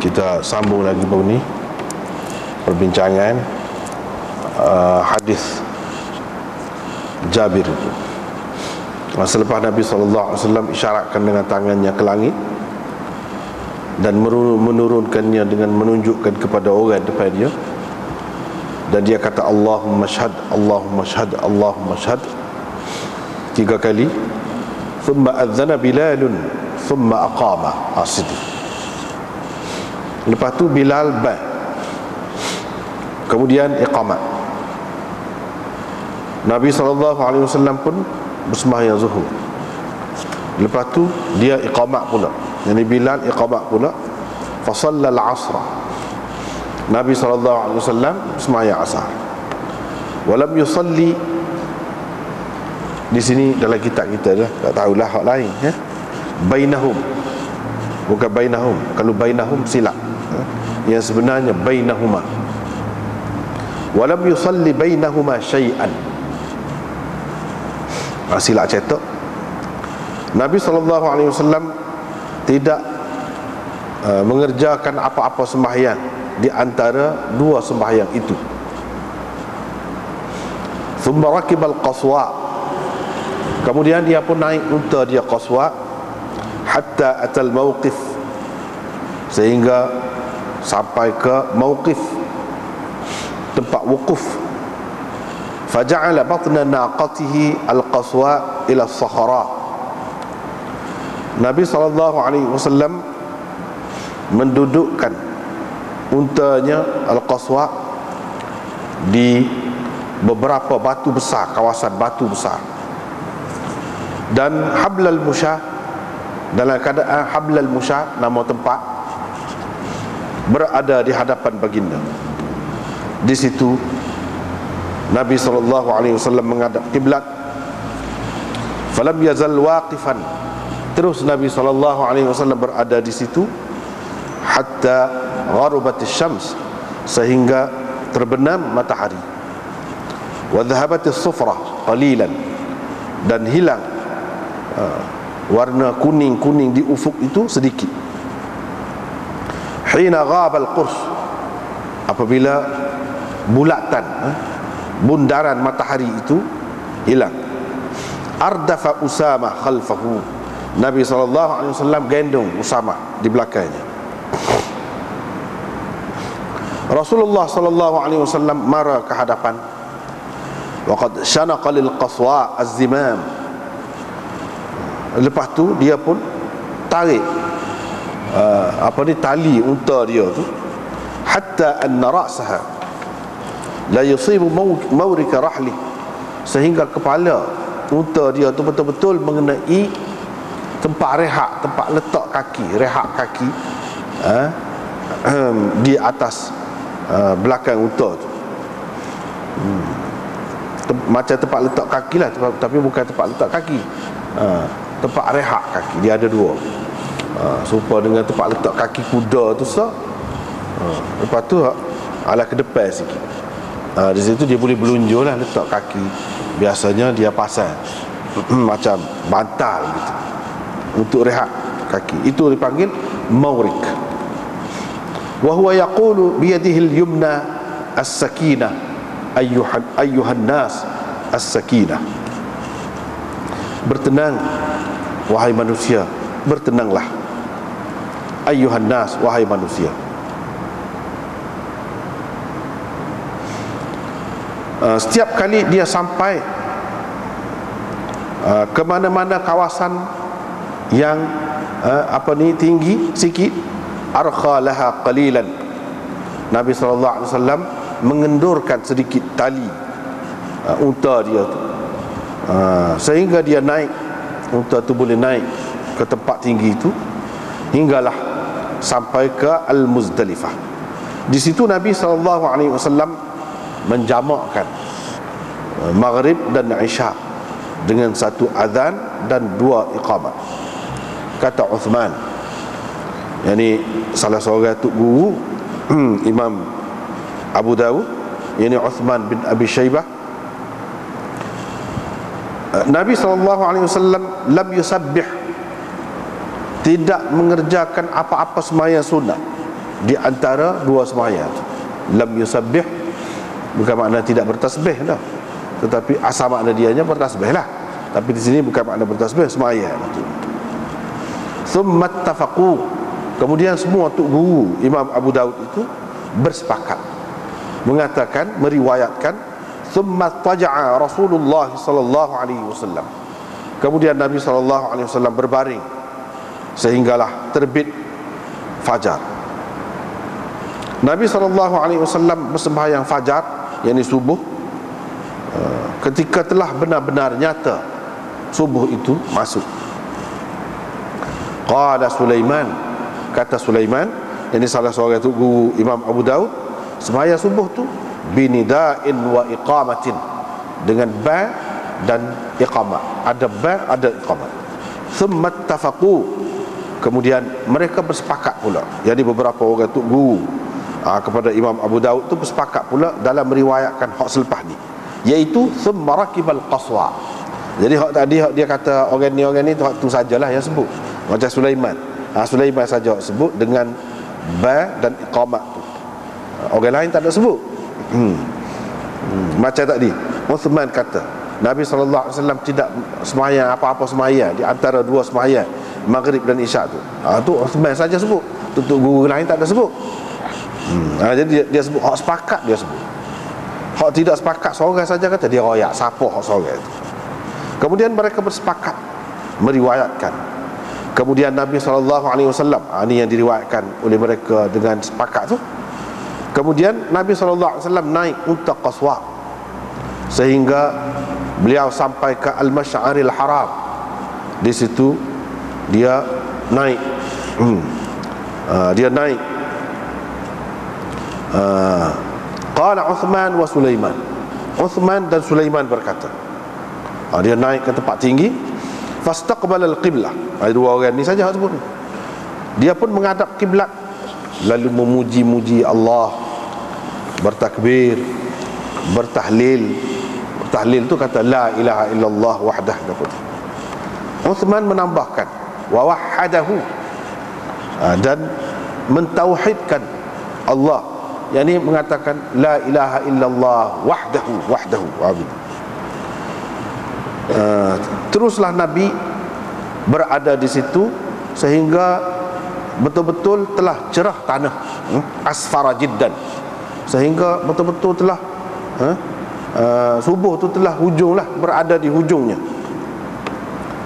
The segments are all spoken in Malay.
Kita sambung lagi ni perbincangan hadis Jabir. Selepas Nabi SAW isyaratkan dengan tangannya ke langit dan menurunkannya dengan menunjukkan kepada orang depan dia, dan dia kata Allahumma syhad, Allahumma syhad, Allahumma syhad 3 kali. Thumma adzana Bilalun thumma aqama asidu. Lepas tu Bilal ba, kemudian iqamat. Nabi SAW pun bersembahyang zuhur. Lepas tu dia iqamat pula, yani Bilal iqamat pula. Fa shallal asra, Nabi SAW sembahyang asar. Walam yusalli, di sini dalam kitab kita dah, tak tahulah hak lain ya. Bainahum, bukan bainahum. Kalau bainahum silap, yang sebenarnya bainahuma. Walam yusalli bainahuma syai'an, silap cetak. Nabi SAW tidak mengerjakan apa-apa sembahyang di antara 2 sembahyang itu. Thumma rakibal qaswa, kemudian dia pun naik unta dia qaswa, hatta atal mauqif, sehingga sampai ke mauqif, tempat wukuf. Faja'ala batna naqatihi al-qaswa ila as-sahara. Nabi SAW mendudukkan untanya al-qaswa di beberapa batu besar, kawasan batu besar. Dan hablal musyah, dalam keadaan hablal musyah, nama tempat, berada di hadapan baginda. Di situ Nabi SAW menghadap kiblat. Falam yazal waqifan, terus Nabi SAW berada di situ hatta gharubatis syams, sehingga terbenam matahari. Wa dhahabatis sufrah qalilan, dan hilang warna kuning-kuning di ufuk itu sedikit. Hina ghabal qurs, apabila bulatan, bundaran matahari itu hilang. Ardafa Usama khalfahu, Nabi SAW gendong Usama di belakangnya. Rasulullah SAW mara ke hadapan. Waqad syanaqa lil qaswa az-zimam, lepas tu dia pun tarik tali unta dia tu, hatta anna ra'saha la yusibu mawrika rahli, sehingga kepala unta dia tu betul-betul mengenai tempat rehat, tempat letak kaki, rehat kaki di atas belakang unta tu. Macam tempat letak kaki lah, tapi bukan tempat letak kaki, tempat rehat kaki. Dia ada 2, serupa dengan tempat letak kaki kuda tu sah. Lepas tu ala ke depan sikit, di situ dia boleh berlunjur lah letak kaki. Biasanya dia pasang macam bantal gitu untuk rehat kaki. Itu dipanggil mawrik. Wa huwa yaqulu bi yadihi al-yumna as-sakinah, ayyuhan nas as-sakinah. Bertenang wahai manusia, bertenanglah. Ayyuhan nas, wahai manusia. Setiap kali dia sampai ke mana-mana kawasan yang tinggi sikit, arkha laha qalilan, Nabi SAW mengendurkan sedikit tali unta dia tu, sehingga dia naik, unta tu boleh naik ke tempat tinggi itu, hinggalah sampai ke Al-Muzdalifah. Di situ Nabi SAW menjamakkan Maghrib dan Isya dengan 1 azan dan 2 iqamah. Kata Uthman, yani salah seorang tok guru Imam Abu Dawud, yani Uthman bin Abi Shaybah, Nabi SAW lam yusabbih tidak mengerjakan apa-apa sembahyang sunat di antara dua sembahyang. Lam yusabbih bukan makna tidak bertasbih dah, tetapi asal makna dianya bertasbih lah, tapi di sini bukan makna bertasbih, sembahyang itu. Thumma ittafaqu, kemudian semua tok guru Imam Abu Daud itu bersepakat mengatakan, meriwayatkan, thumma taja'a Rasulullah sallallahu alaihi wasallam, kemudian Nabi sallallahu alaihi wasallam berbaring sehinggalah terbit fajar. Nabi sallallahu alaihi wasallam bersembahyang fajar, yakni subuh, ketika telah benar-benar nyata subuh itu masuk. Qala Sulaiman, kata Sulaiman, ini salah seorang itu guru Imam Abu Daud, sembahyang subuh tu binida'in wa iqamatin, dengan ba dan iqamah, ada ba ada iqamah. Thumma ittafaqu, kemudian mereka bersepakat pula, jadi beberapa orang tu guru kepada Imam Abu Daud tu bersepakat pula dalam meriwayatkan hak selepas ni, iaitu thumma rakibal qaswa. Jadi hak tadi hak dia kata orang ni tu hak tu sajalah yang sebut, macam Sulaiman. Sulaiman saja sebut dengan ba dan iqamah tu, orang lain tak ada sebut. Macam tadi Uthman kata Nabi SAW tidak sembahyang apa-apa sembahyang di antara dua sembahyang Maghrib dan Isyak tu. Tu Uthman saja sebut, tutup guru lain tak ada sebut. Jadi dia sebut hak sepakat, dia sebut. Hak tidak sepakat seorang saja kata dia royak, siapa hak seorang itu. Kemudian mereka bersepakat meriwayatkan, kemudian Nabi SAW, ini yang diriwayatkan oleh mereka dengan sepakat tu. Kemudian Nabi SAW naik unta Qaswa sehingga beliau sampai ke Al-Masy'aril Haram. Di situ dia naik, dia naik. Qala Uthman wa Sulaiman, Uthman dan Sulaiman berkata, dia naik ke tempat tinggi. Fastaqbala al-qiblah, dua orang ni saja sebut. Dia pun menghadap kiblat, lalu memuji-muji Allah, bertakbir, bertahlil. Bertahlil tu kata la ilaha illallah wahdah. Uthman menambahkan wa wahadahu, dan mentauhidkan Allah, yakni mengatakan la ilaha illallah wahdahu. Teruslah Nabi berada di situ sehingga betul-betul telah cerah tanah, asfara jiddan, sehingga betul-betul telah subuh tu telah hujunglah, berada di hujungnya,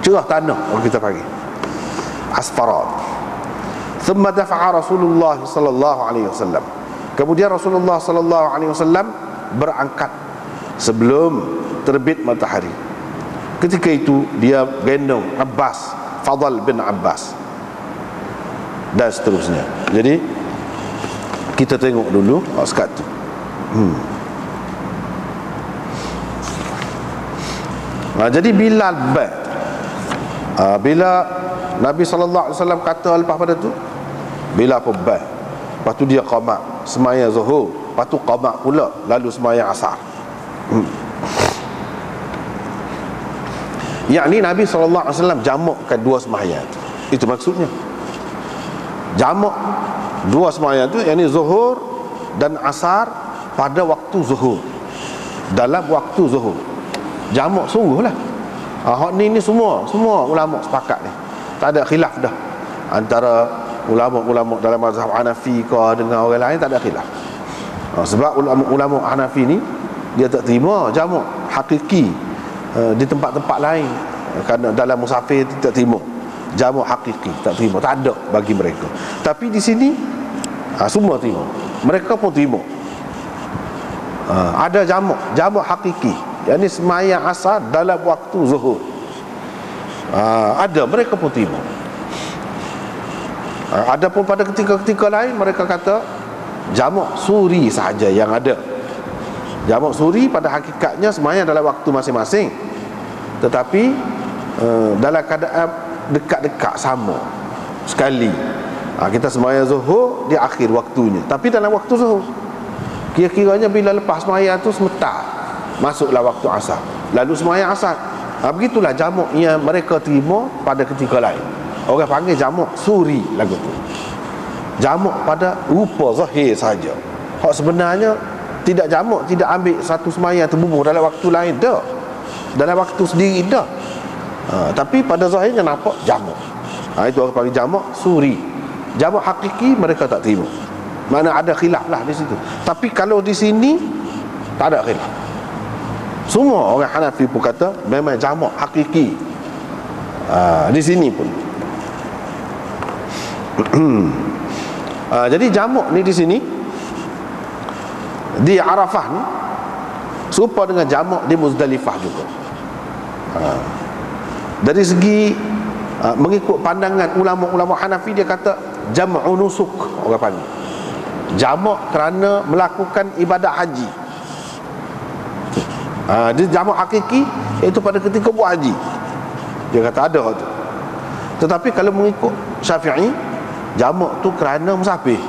cerah tanah orang kita panggil asfara. Thumma dafa'a Rasulullah sallallahu alaihi wasallam, kemudian Rasulullah sallallahu alaihi wasallam berangkat sebelum terbit matahari. Ketika itu dia gendong Abbas, Fadl bin Abbas, dan seterusnya. Jadi kita tengok dulu sekat tu. Jadi Bilal bila Nabi SAW kata lepas pada tu, bila apa bal, lepas tu dia qamat sembahyang zuhur, lepas tu qamat pula, lalu sembahyang asar. Yakni Nabi SAW jamakkan dua sembahyang tu. Itu maksudnya, jamak dua sembahyang tu, yakni zuhur dan asar pada waktu zuhur, dalam waktu zuhur. Jamak sungguhlah. Hak ni semua ulama sepakat ni, tak ada khilaf dah antara ulama-ulama dalam mazhab Hanafi ke dengan orang lain, tak ada khilaf. Sebab ulama Hanafi ni dia tak terima jamak hakiki di tempat-tempat lain, kerana dalam musafir tak terima jamak hakiki, tak terima, tak ada bagi mereka. Tapi di sini semua terima, mereka pun terima. Ada jamak hakiki, yakni sembahyang asar dalam waktu zuhur. Ada, mereka pun terima. Ada pun pada ketika-ketika lain mereka kata jamak suri sahaja yang ada. Jamak suri pada hakikatnya sembahyang dalam waktu masing-masing, tetapi dalam keadaan dekat-dekat sama sekali. Kita sembahyang zuhur di akhir waktunya, tapi dalam waktu zuhur. Kira-kiranya bila lepas sembahyang tu sebentar masuklah waktu asar, lalu sembahyang asar. Begitulah jamak yang mereka terima pada ketika lain. Orang panggil jamak suri lagu tu. Jamak pada rupa zahir saja. Hak sebenarnya tidak jamak, tidak ambil satu sembahyang terbubuh dalam waktu lain dah. Dalam waktu sendiri dah. Tapi pada zahirnya nampak jamak. Itu orang panggil jamak suri. Jamak hakiki mereka tak terima. Mana ada khilaf lah di situ. Tapi kalau di sini tak ada khilaf. Semua orang Hanafi pun kata memang jamak hakiki. Di sini pun. Jadi jamak ni di sini di Arafah ni serupa dengan jamak di Muzdalifah juga. Dari segi mengikut pandangan ulama-ulama Hanafi, dia kata jam'u nusuk, orang panggil jamak kerana melakukan ibadat haji. Dia jamak hakiki iaitu pada ketika buat haji, dia kata ada tu. Tetapi kalau mengikut Syafi'i, jamak tu kerana musafir.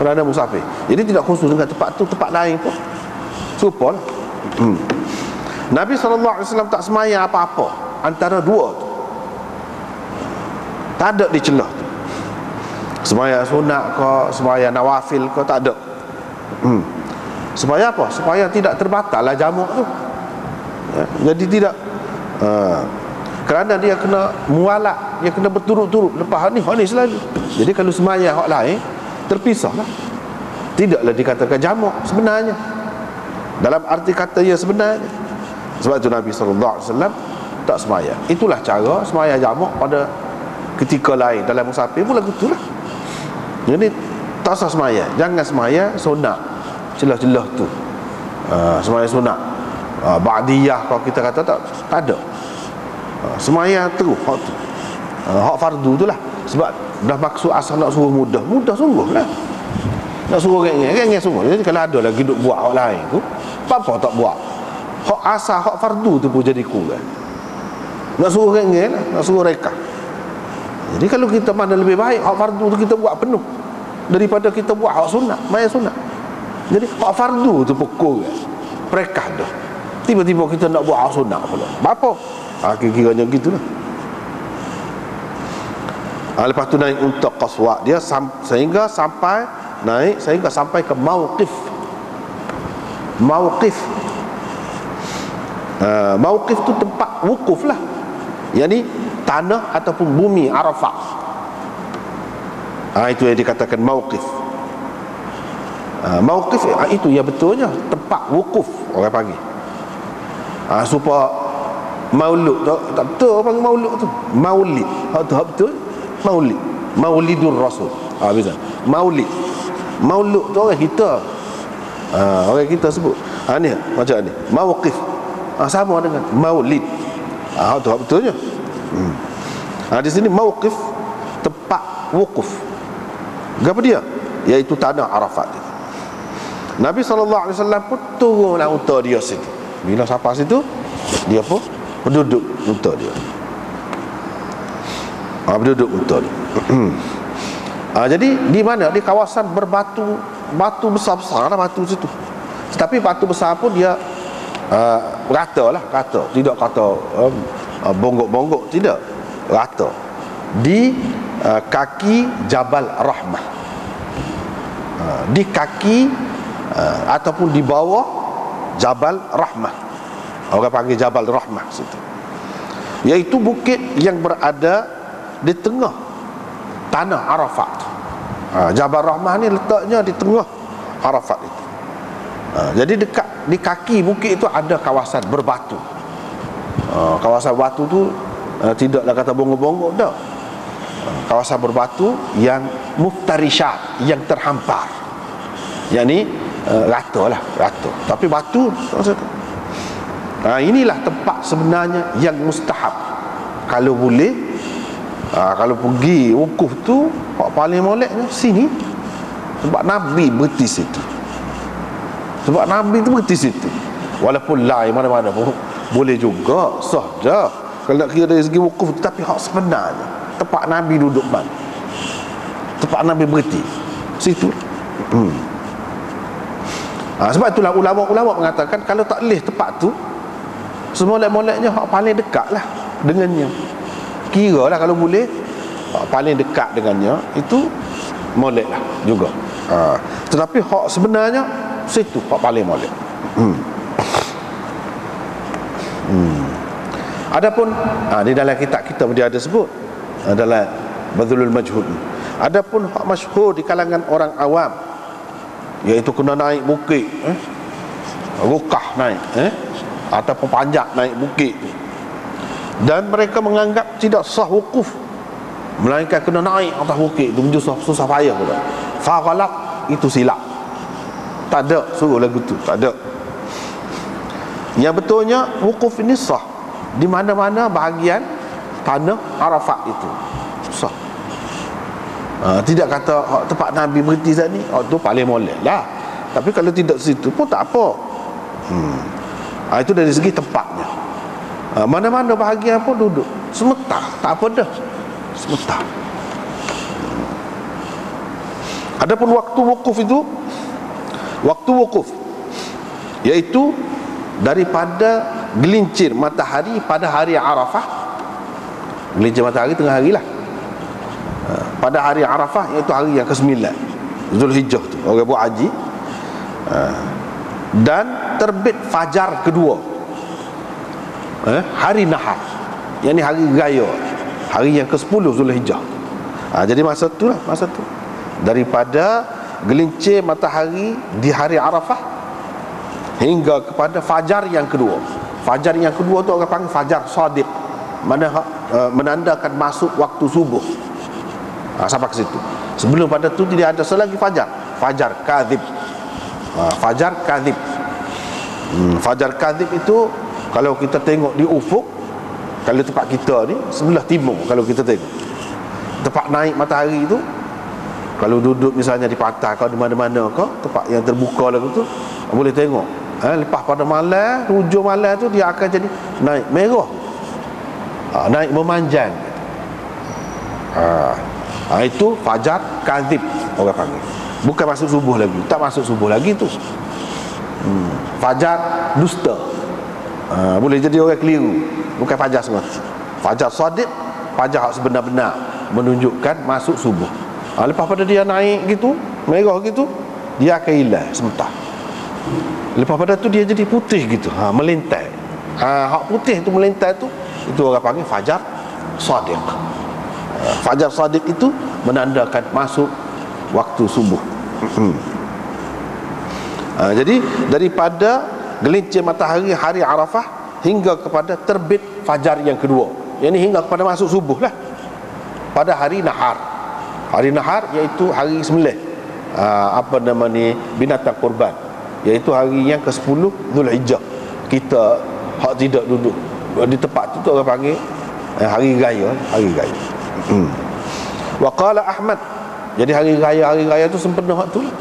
Kerana musafir. Jadi tidak khusus dengan tempat tu, tempat lain pun serupa lah. Nabi SAW tak semayang apa-apa antara dua tu. Tak ada dicelah tu. Semayang sunat ke, semayang nawafil ke, tak ada. Supaya apa? Supaya tidak terbatal lah jamak tu. Jadi tidak kerana dia kena mualak, dia kena berturut-turut. Lepas ni selalu. Jadi kalau semayang hak lain terpisah lah. Tidaklah dikatakan jamak sebenarnya dalam arti kata ya sebenarnya. Sebab itu Nabi SAW tak semayang. Itulah cara semayang jamak pada ketika lain. Dalam musafir pun lagu itulah. Jadi tak usah semayang. Jangan semayang sunat celah-celah tu. Semayang sunat ba'diyah kalau kita kata tak ada. Semayang terus hak tu. Hak fardu tu lah. Sebab dah maksud asal nak suruh mudah sungguh lah. Nak suruh rengeng sungguh. Jadi kalau ada lagi duk buat hak lain tu, apa tak buat. Hak asal, hak fardu tu pun jadi kurang. Nak suruh rengeng lah, nak suruh reka. Jadi kalau kita mana lebih baik hak fardu tu kita buat penuh daripada kita buat hak sunat, maya sunat. Jadi hak fardu tu pun kurang. Perekah dah. Tiba-tiba kita nak buat hak sunat pula. Apa? Kira-kiranya gitulah. Lepas tu naik untuk qaswa, dia sehingga sampai ke mauqif. Mauqif tu tempat wukuf lah, yakni tanah ataupun bumi Arafah. Itu yang dikatakan mauqif. Mauqif itu ya betulnya tempat wukuf orang panggil. Supaya maulud tu, tak betul orang panggil maulud tu, maulid. Tu betul maulid, maulidur rasul. Bisa maulid, maulud tu orang kita, orang kita sebut ni macam ni mauqif, sama dengan maulid. Tu betulnya. Di sini mauqif tempat wukuf. Apa dia? Iaitu tanah Arafat. Nabi SAW pun turunlah unta dia situ. Bila sampai situ, dia pun berduduk unta dia. Berduduk unta dia. Jadi di mana? Di kawasan berbatu, batu besar-besar lah batu situ. Tetapi batu besar pun dia rata lah, rata. Tidak kata bonggok-bonggok, tidak. Rata. Di kaki Jabal Rahmah. Di kaki ataupun di bawah Jabal Rahmah. Orang panggil Jabal Rahmah situ. Iaitu bukit yang berada di tengah tanah Arafat. Jabal Rahmah ni letaknya di tengah Arafat itu. Jadi dekat di kaki bukit itu ada kawasan berbatu. Kawasan batu tu tidaklah kata bonggok-bonggok dah. Kawasan berbatu yang muftarishat, yang terhampar. Yakni rata lah, rata. Tapi batu inilah tempat sebenarnya yang mustahab. Kalau boleh, kalau pergi wukuf tu, hak paling moleknya sini. Sebab Nabi berhenti situ. Sebab Nabi tu berhenti situ. Walaupun lain mana-mana pun boleh juga, sah dah. Kalau nak kira dari segi wukuf tu, tapi hak sebenarnya tempat Nabi duduk mana? Tempat Nabi berhenti situ. Sebab itulah ulama-ulama mengatakan kalau tak leh tempat tu, semolek-moleknya hak paling dekat lah dengannya. kira lah kalau boleh paling dekat dengannya itu molek lah juga. Tetapi hak sebenarnya situ hak paling molek. Adapun di dalam kitab kita dia ada sebut dalam Badlul Majhud. Adapun hak masyhur di kalangan orang awam, iaitu kena naik bukit, rukah naik, ataupun panjat naik bukit, dan mereka menganggap tidak sah wukuf, melainkan kena naik atas bukit itu susah payah pula. Faghalaq, itu silap. Tak ada suruh lagu tu, tak ada. Yang betulnya wukuf ini sah di mana-mana bahagian tanah Arafat itu sah. Tidak kata tempat Nabi berhenti saat ni, tu paling molek lah. Tapi kalau tidak situ pun tak apa. Itu dari segi tempatnya. Mana-mana bahagian pun duduk semeta, tak apa dah, semeta. Adapun waktu wukuf itu, waktu wukuf iaitu daripada gelincir matahari pada hari Arafah. Gelincir matahari tengah hari lah, pada hari Arafah, iaitu hari yang ke-9 Zulhijjah tu, orang buat haji, dan terbit fajar kedua, hari nahar, yang ni hari raya, hari yang ke-10 Zulhijjah. Jadi masa tu lah, masa tu daripada gelincir matahari di hari Arafah hingga kepada fajar yang kedua. Fajar yang kedua tu orang panggil fajar shadiq, mana menandakan masuk waktu subuh. Sampai ke situ. Sebelum pada tu tidak ada selagi fajar, fajar kadzib. Fajar kadzib. Fajar kadzib itu kalau kita tengok di ufuk, kalau tempat kita ni sebelah timur, kalau kita tengok tempat naik matahari itu, kalau duduk misalnya di pantai kau di mana-mana kau, tempat yang terbuka lagu tu, boleh tengok. Lepas pada malam, hujung malam tu dia akan jadi naik merah, naik memanjang. Itu fajar kadzib orang panggil. Bukan masuk subuh lagi, tak masuk subuh lagi tu. Fajar dusta. Boleh jadi orang keliru. Bukan fajar semua. Fajar shadiq, fajar hak sebenar-benar menunjukkan masuk subuh. Lepas pada dia naik gitu, merah gitu, dia akan hilang sebentar. Lepas pada tu dia jadi putih gitu, melintai. Hak putih tu melintai tu, itu orang panggil fajar shadiq. Fajar shadiq itu menandakan masuk waktu subuh. Jadi daripada gelincir matahari hari Arafah hingga kepada terbit fajar yang kedua, yang ini hingga kepada masuk subuh lah, pada hari nahar. Hari nahar iaitu hari sembelih, apa nama ni, binatang kurban, iaitu hari yang ke-10 Zulhijjah. Kita hak tidak duduk di tempat tu orang panggil hari raya, hari raya. Wa qala Ahmad, jadi hari raya tu sempena hak tu lah.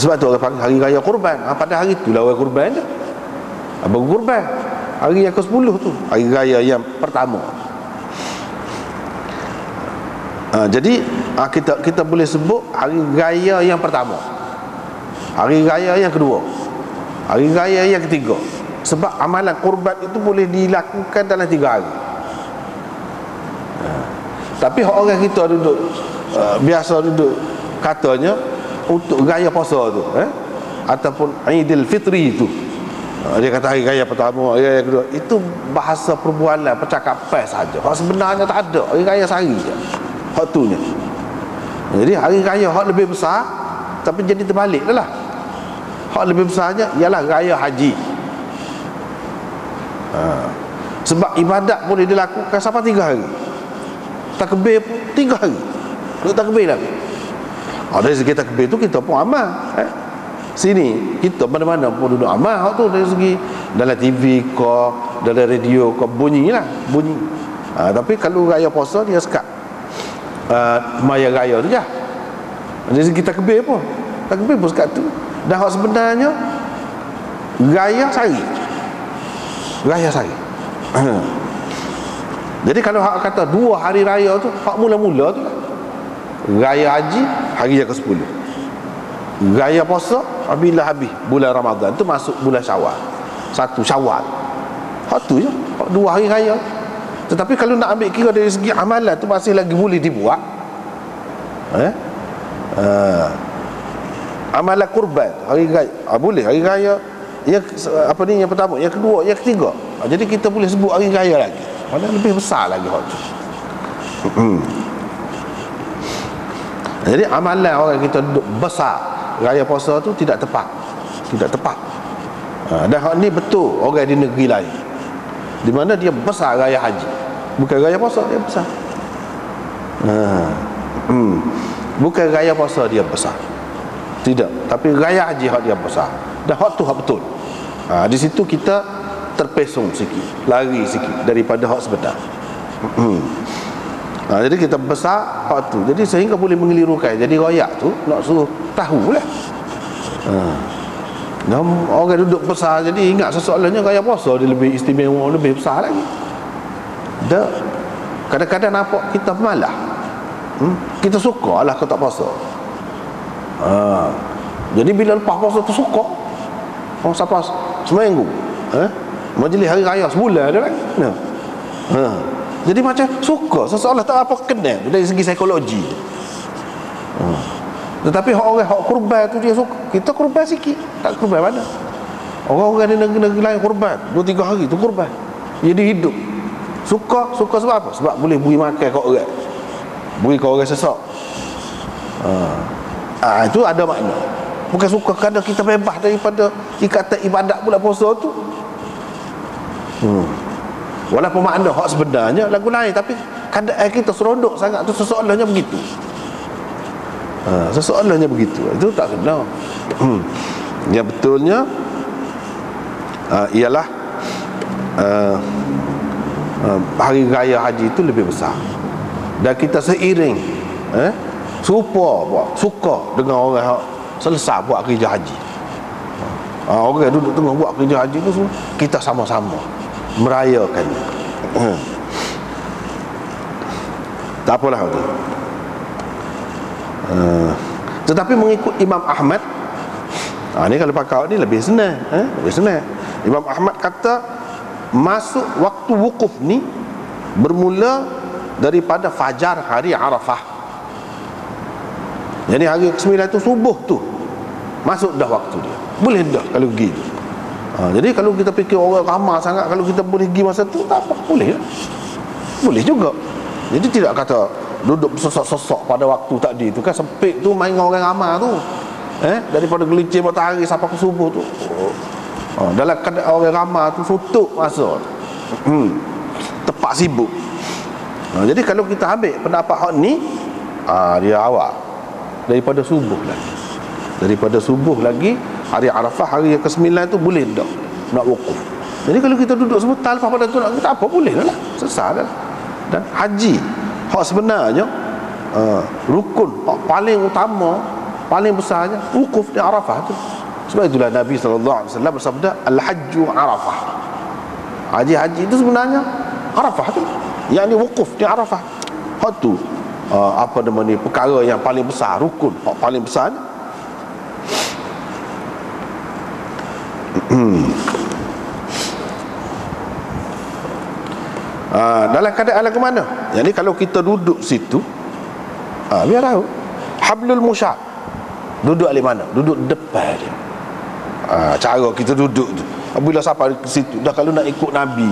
Sebab tu orang panggil hari raya kurban. Pada hari tu lah orang kurban dah. Abang kurban hari yang ke-10 tu, hari raya yang pertama. Jadi kita boleh sebut hari raya yang pertama, hari raya yang kedua, hari raya yang ketiga. Sebab amalan kurban itu boleh dilakukan dalam 3 hari. Tapi orang kita duduk biasa duduk katanya untuk raya puasa tu, ataupun Aidil Fitri tu, dia kata hari raya pertama, hari raya kedua, itu bahasa perbualan, percakapan saja. Hak sebenarnya tak ada, hari raya sehari je hak tunya. Jadi hari raya hak lebih besar, tapi jadi terbalik dah lah. Hak lebih besarnya ialah raya haji. Sebab ibadat boleh dilakukan sampai 3 hari. Takbir pun 3 hari. Duduk takbir lagi. Dari segi takbir tu kita pun amal. Sini kita mana-mana pun duduk amal. Hak tu dari segi dalam TV ke, dalam radio ke, bunyi lah, bunyi. Tapi kalau raya puasa dia sekat maya raya tu je. Dari segi takbir pun sekat tu. Dan hak sebenarnya raya sehari. Raya sehari. Jadi kalau hak kata 2 hari raya tu, hak mula-mula tu lah. Raya haji hari yang ke-10. Raya puasa bila habis bulan Ramadan tu masuk bulan Syawal. 1 Syawal. Hak tu je, hak 2 hari raya. Tetapi kalau nak ambil kira dari segi amalan tu masih lagi boleh dibuat. Amalan kurban hari raya boleh hari raya. Yang yang pertama, yang kedua, yang ketiga. Jadi kita boleh sebut hari raya lagi. Mana lebih besar lagi hak tu. Jadi amalan orang kita duduk besar raya puasa tu tidak tepat. Tidak tepat. Dan hak ni betul orang di negeri lain, di mana dia besar raya haji. Bukan raya puasa dia besar. Bukan raya puasa dia besar. Tidak, tapi raya haji hak dia besar. Dan hak tu hak betul. Di situ kita terpesong sikit, lari sikit daripada hak sebenar. Jadi kita besar hak tu. Jadi sehingga boleh mengelirukan. Jadi royak tu nak suruh tahulah. Orang duduk besar, jadi ingat sesoalannya raya puasa dia lebih istimewa, lebih besar lagi. Dah kadang-kadang nampak kita malah. Kita suka lah kalau tak puasa. Jadi bila lepas puasa tu suka. Sampai seminggu. Majlis hari raya sebulan dah kan. Jadi macam suka seseorang tak apa kenal dari segi psikologi. Tetapi orang hak kurban tu dia suka. Kita kurban sikit, tak kurban mana. Orang-orang di negeri-negeri lain kurban 2-3 hari tu kurban. Jadi hidup. Suka sebab apa? Sebab boleh beri makan kat orang. Beri kat orang sesak. Itu ada makna. Bukan suka kerana kita bebas daripada ikatan ibadat pula puasa tu. Walaupun makna hak sebenarnya lagu lain, tapi keadaan kita seronok sangat tu sesoalannya begitu. Sesoalannya begitu. Itu tak benar. Yang betulnya ialah hari raya haji itu lebih besar. Dan kita seiring suka dengan orang yang selesai buat kerja haji. Orang duduk tengah buat kerja haji tu semua, kita sama-sama merayakan. Tak apalah tu. Tetapi mengikut Imam Ahmad, ni kalau pakai ni lebih senang. Lebih senang. Imam Ahmad kata masuk waktu wukuf ni bermula daripada fajar hari Arafah. Jadi hari ke-9 tu subuh tu masuk dah waktu dia. Boleh dah kalau pergi. Jadi kalau kita fikir orang ramai sangat, kalau kita boleh pergi masa tu, tak apa, boleh lah. Boleh juga. Jadi tidak kata duduk sosok-sosok pada waktu tadi tu kan, sempit tu main dengan orang ramai tu. Daripada gelincir matahari sampai ke subuh tu. Dalam keadaan orang ramai tu tutup masa. Tepat sibuk. Jadi kalau kita ambil pendapat hak ni, dia awal daripada subuh lagi. Daripada subuh lagi hari Arafah, hari yang ke-9 tu boleh dah nak wukuf. Jadi kalau kita duduk sebentar lepas pada tu nak kita apa, boleh dah lah, selesai dah. Dan haji hak sebenarnya rukun hak paling utama, paling besarnya wukuf di Arafah tu. Sebab itulah Nabi SAW bersabda, Al-Hajju Arafah. Haji itu sebenarnya Arafah tu, yang ni wukuf di Arafah. Hak tu apa nama ni, perkara yang paling besar, rukun hak paling besarnya. Dalam keadaan lagu mana? Jadi kalau kita duduk situ, biar tahu hablul musyad duduk di mana? Duduk depan dia. Cara kita duduk tu, bila sampai ke situ dah, kalau nak ikut Nabi,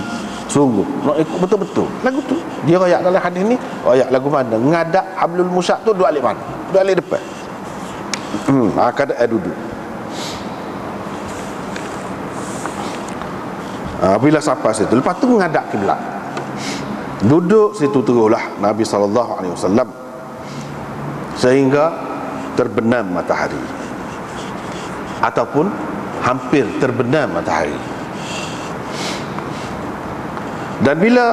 sungguh nak ikut betul-betul lagu tu. Dia royak dalam hadis ni, royak lagu mana? Ngadap hablul musyad tu duduk di mana? Duduk di depan. Keadaan duduk. Bila sampai situ, lepas tu menghadap kiblat. Duduk situ teruslah Nabi SAW sehingga terbenam matahari, ataupun hampir terbenam matahari. Dan bila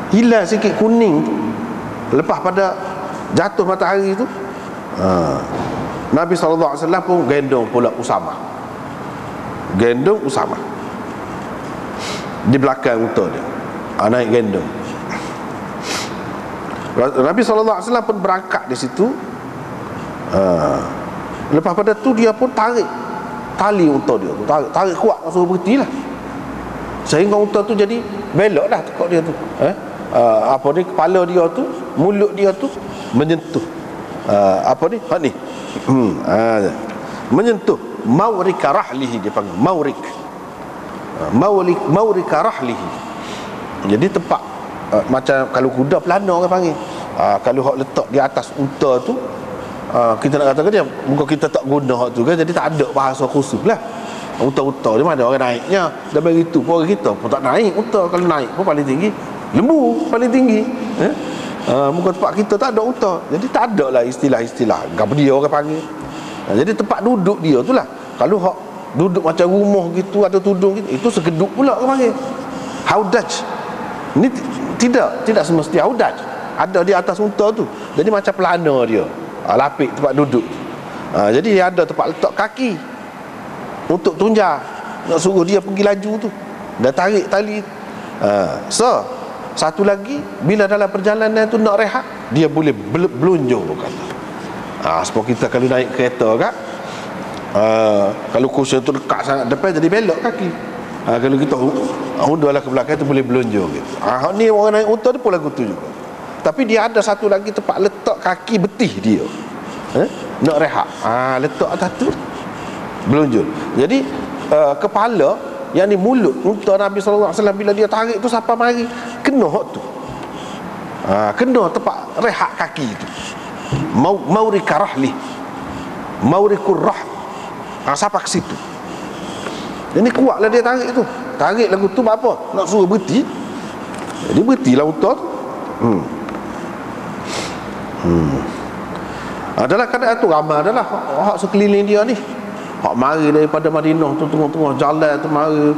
hilang sikit kuning lepas pada jatuh matahari itu, Nabi SAW pun gendong pula Usama. Gendong Usama di belakang unta dia, naik gendong. Nabi SAW pun berangkat di situ. Lepas pada tu dia pun tarik tali unta dia, tarik kuat, suruh berhenti lah. Sehingga unta tu jadi belok dah tekak dia tu. Apa ni, kepala dia tu, mulut dia tu menyentuh apa ni? Hak ni. Menyentuh maurika rahlihi, dia panggil maurik. Maurika rahlihi. Jadi tempat macam kalau kuda pelana orang panggil. Kalau hak letak di atas unta tu, kita nak kata ke dia, muka kita tak guna hak tu kan, jadi tak ada bahasa khusus lah. Unta-unta ni mana orang naiknya. Dan begitu pun orang kita pun tak naik unta. Kalau naik pun paling tinggi lembu, paling tinggi. Muka tempat kita tak ada unta, jadi tak ada lah istilah-istilah apa dia orang panggil. Jadi tempat duduk dia tu lah. Kalau hak duduk macam rumah gitu, ada tudung gitu, itu segeduk pula orang panggil haudaj. Ini tidak semesti haudaj ada di atas unta tu. Jadi macam pelana dia, lapik tempat duduk. Jadi dia ada tempat letak kaki untuk tunjar, nak suruh dia pergi laju tu, dah tarik tali. Satu lagi, bila dalam perjalanan tu nak rehat, dia boleh belunjur kata. Sebab kita kalau naik kereta kan, kalau kursi tu dekat sangat depan, jadi belok kaki. Kalau kita undalah ke belakang tu boleh belunjur gitu. Ni orang naik unta tu pun lagu tu juga. Tapi dia ada satu lagi tempat letak kaki betih dia, nak rehat. Letak atas tu belunjur. Jadi kepala, yang ni mulut unta Nabi SAW, bila dia tarik tu sampai mari kena hak tu, kena tempat rehat kaki tu. Maurika rahli, maurikur rah, sampai ke situ. Jadi kuatlah dia tarik tu. Tarik lagu tu apa? Nak suruh berhenti. Jadi berhentilah unta tu. Adalah keadaan tu ramai adalah hak sekeliling dia ni. Hak mari daripada Madinah tu, tengah-tengah jalan tu mari,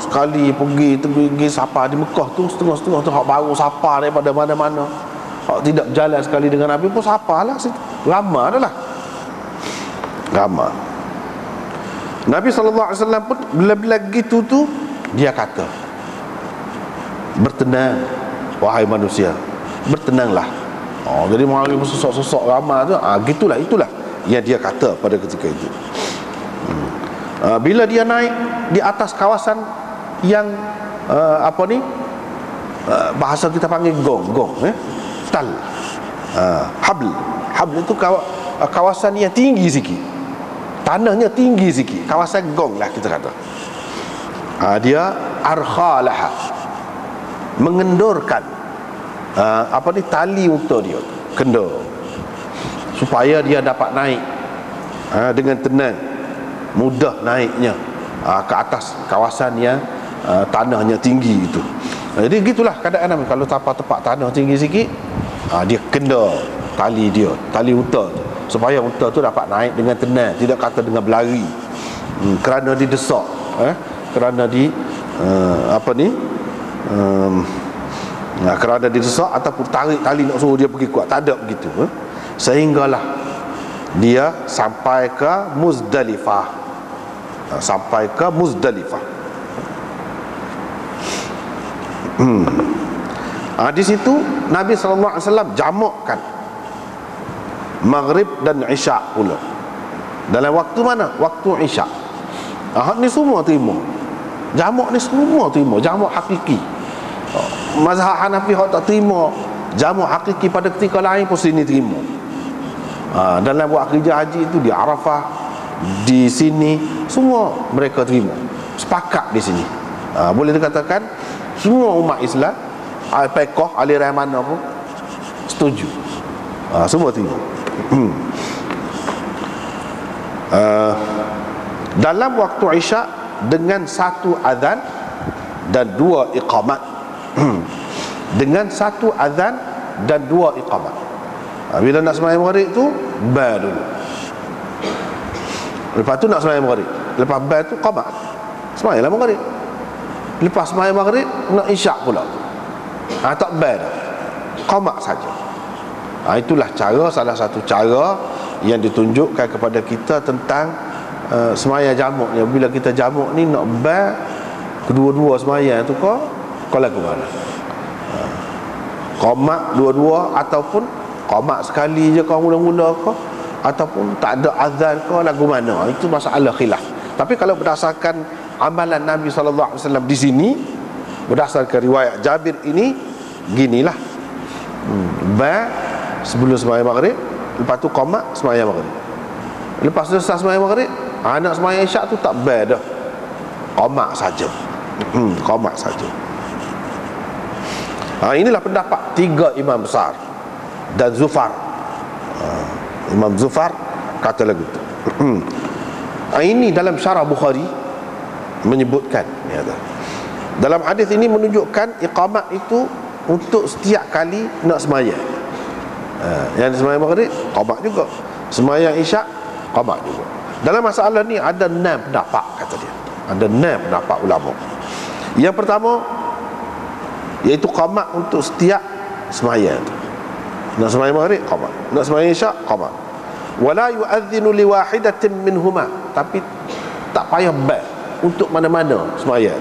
sekali pergi sapa di Mekah tu, setengah-setengah tu hak baru sapa daripada mana-mana. Hak tidak berjalan sekali dengan Nabi pun sapalah situ. Ramai adalah. Ramai. Nabi SAW pun bila-bila gitu tu, dia kata, bertenang wahai manusia, bertenanglah. Jadi mari sosok-sosok ramai tu, itulah yang dia kata pada ketika itu. Bila dia naik di atas kawasan yang bahasa kita panggil gong, tal, habl itu kawasan yang tinggi sikit, tanahnya tinggi sikit, kawasan gong lah kita kata. Dia arkhalah, mengendorkan tali unta dia, kendor, supaya dia dapat naik dengan tenang, mudah naiknya ke atas kawasan yang tanahnya tinggi itu. Jadi gitulah keadaan Nabi. Kalau tempat tanah tinggi sikit, dia kendor tali dia, tali unta tu, supaya unta tu dapat naik dengan tenang, tidak kata dengan berlari, kerana didesak, kerana kerana didesak ataupun tarik tali nak suruh dia pergi kuat, tak ada begitu. Sehinggalah dia sampai ke Muzdalifah. Di situ Nabi SAW jamakkan Maghrib dan Isya pula. Dalam waktu mana? Waktu Isya. Ni semua terima. Jamak ni semua terima. Jamak hakiki. Mazhab Hanafi hak tak terima jamak hakiki pada ketika lain pun sini terima. Dalam buat kerja haji itu di Arafah, di sini, semua mereka terima, sepakat di sini. Boleh dikatakan semua umat Islam, fiqh, aliran mana pun setuju, semua terima. Dalam waktu Isya dengan satu azan dan dua iqamat. Dengan satu azan dan dua iqamat. Bila nak sembahyang maghrib tu ba dulu. Lepas tu nak sembahyang maghrib. Lepas ba tu qamat. Sembahyanglah maghrib. Lepas sembahyang maghrib nak isyak pula. Tak ba dah. Qamat saja. Itulah salah satu cara yang ditunjukkan kepada kita tentang sembahyang jamak ni. Bila kita jamak ni nak ba kedua-dua sembahyang tu kau lagu mana? Qamat dua-dua, ataupun qamat sekali je kau mula-mula kau, ataupun tak ada azan kau, lagu mana? Itu masalah khilaf. Tapi kalau berdasarkan amalan Nabi SAW di sini berdasarkan riwayat Jabir ini ginilah. Ba sebelum sembahyang maghrib, lepas tu qama sembahyang maghrib. Lepas selesai sembahyang maghrib, anak sembahyang isyak tu tak ba dah. Qama saja. Qama saja. Inilah pendapat tiga imam besar dan Zufar. Imam Zufar kata lagu tu. Ini dalam syarah Bukhari menyebutkan dalam hadis ini menunjukkan iqamat itu untuk setiap kali nak sembahyang. Yang sembahyang maghrib qamat juga, sembahyang isyak qamat juga. Dalam masalah ni ada 6 pendapat, kata dia. Ada 6 pendapat ulama. Yang pertama iaitu qamat untuk setiap sembahyang. Nak sembahyang maghrib qamat, nak sembahyang isyak qamat. Wala yu'adhdhinu liwahidatin minhuma, tapi tak payah ba untuk mana-mana sembahyang.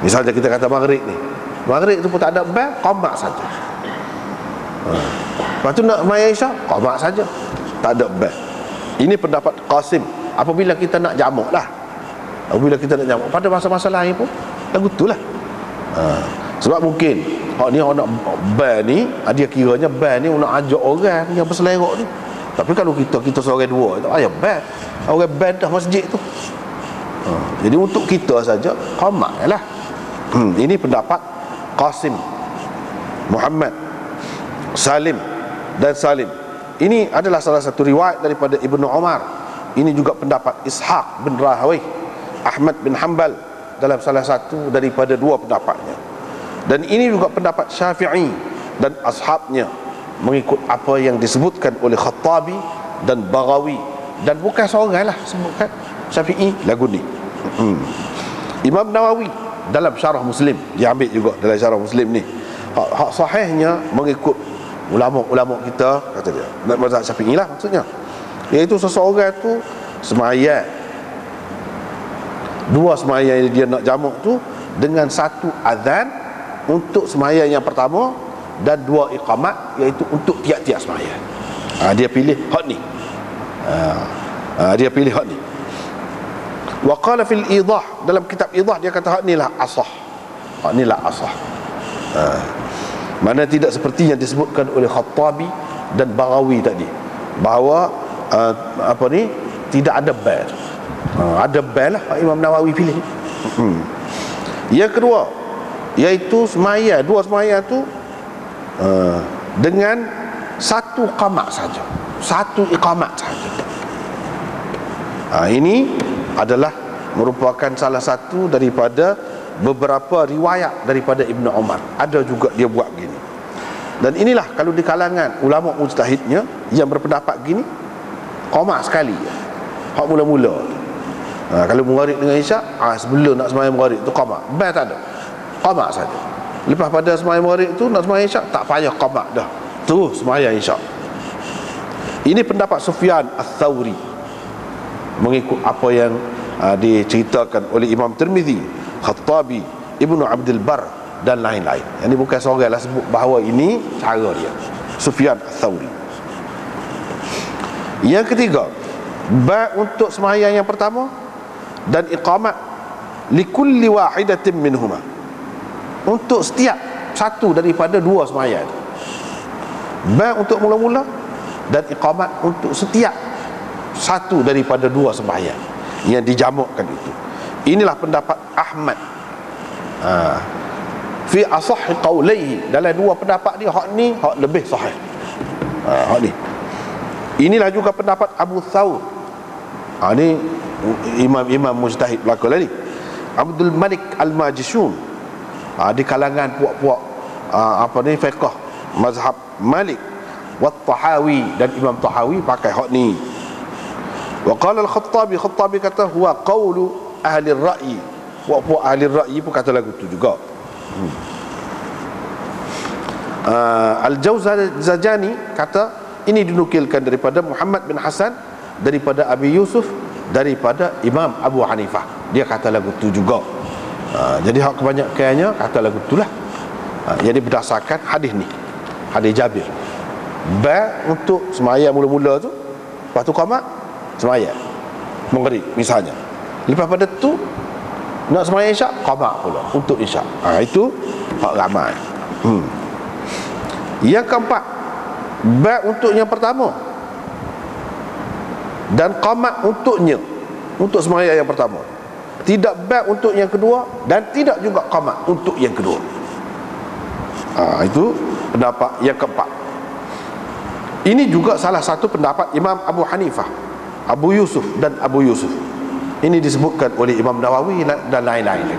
Misalnya kita kata maghrib ni, maghrib tu pun tak ada ba, qamat saja. Lepas tu nak sembahyang isyak qamat saja, tak ada ba. Ini pendapat Qasim. Apabila kita nak jamak lah, apabila kita nak jamak pada masa-masa lain pun lagu tu lah. Sebab mungkin ni orang nak ban ni, dia kiranya ban ni nak ajak orang yang berselerak ni. Tapi kalau kita seorang dua, tak payah ban. Orang ban dah masjid tu. Jadi untuk kita saja qamat lah. Ini pendapat Qasim, Muhammad, Salim dan Salim. Ini adalah salah satu riwayat daripada Ibnu Umar. Ini juga pendapat Ishaq bin Rahawayh, Ahmad bin Hanbal dalam salah satu daripada dua pendapatnya. Dan ini juga pendapat Syafi'i dan ashabnya, mengikut apa yang disebutkan oleh Khattabi dan Baghawi. Dan bukan seorang lah sebutkan Syafi'i lagu ni. Imam Nawawi dalam syarah Muslim, dia ambil juga dalam syarah Muslim ni. Hak sahihnya mengikut ulama-ulama kita, kata dia, mazhab Syafi'i lah maksudnya, iaitu seseorang tu sembahyang, dua sembahyang dia nak jamak tu dengan satu azan untuk sembahyang yang pertama dan dua iqamat, iaitu untuk tiap-tiap sembahyang. Dia pilih hak ni. Dia pilih hak ni. Wa qala fil idah, dalam kitab idah dia kata hak ni lah asah. Hak ni lah asah. Mana tidak seperti yang disebutkan oleh Khattabi dan Baghawi tadi, bahawa tidak ada bal. Ada bal lah Imam Nawawi pilih. Yang kedua iaitu semaya, dua semaya tu dengan satu qamat saja, satu iqamat saja. Ini adalah merupakan salah satu daripada beberapa riwayat daripada Ibnu Umar. Ada juga dia buat gini. Dan inilah kalau di kalangan ulama mujtahidnya yang berpendapat gini, qamat sekali hak mula-mula. Kalau maghrib dengan isyak, sebelum nak sembahyang maghrib tu qamat, ba tak ada, qamat saja. Lepas pada sembahyang maghrib tu nak sembahyang isyak, tak payah qamat dah, terus sembahyang isyak. Ini pendapat Sufyan Ats-Tsauri, mengikut apa yang diceritakan oleh Imam Tirmizi, Khattabi, Ibnu Abdul Bar dan lain-lain. Yang ini bukan seorang lah sebut bahawa ini cara dia, Sufyan Ats-Tsauri. Yang ketiga, ba untuk sembahyang yang pertama dan iqamat likulli wahidatin minhuma, untuk setiap satu daripada dua sembahyang. Ba untuk mula-mula dan iqamat untuk setiap satu daripada dua sembahyang yang dijamakkan itu. Inilah pendapat Ahmad fi asahhi qawlaihi. Dalam dua pendapat dia, hak ni hak lebih sahih. Hak ni. Inilah juga pendapat Abu Thawr. Ni imam-imam mujtahid belakang ni. Abdul Malik Al-Majishun, di kalangan puak-puak fiqh mazhab Malik, wa Tahawi dan Imam Tahawi pakai hak ni. Wa qala Al-Khattabi, Khattabi kata huwa qawlu ahli ar-ra'yi. Puak-puak ahli ar-ra'yi pun kata lagu tu juga. Al-Jawzajani kata ini dinukilkan daripada Muhammad bin Hasan, daripada Abi Yusuf, daripada Imam Abu Hanifah. Dia kata lagu tu juga. Jadi hak kebanyakannya kata lagu tu lah. Jadi berdasarkan hadis ni, hadis Jabir. Ba untuk sembahyang mula-mula tu, lepas tu qamat sembahyang maghrib misalnya. Lepas pada tu nak sembahyang isyak, qada pula untuk isyak. Itu hak ramai. Yang keempat, bab untuk yang pertama dan qamat untuknya, untuk sembahyang yang pertama. Tidak bab untuk yang kedua dan tidak juga qamat untuk yang kedua. Itu pendapat yang keempat. Ini juga salah satu pendapat Imam Abu Hanifah, Abu Yusuf dan Abu Yusuf. Ini disebutkan oleh Imam Nawawi dan lain-lain lagi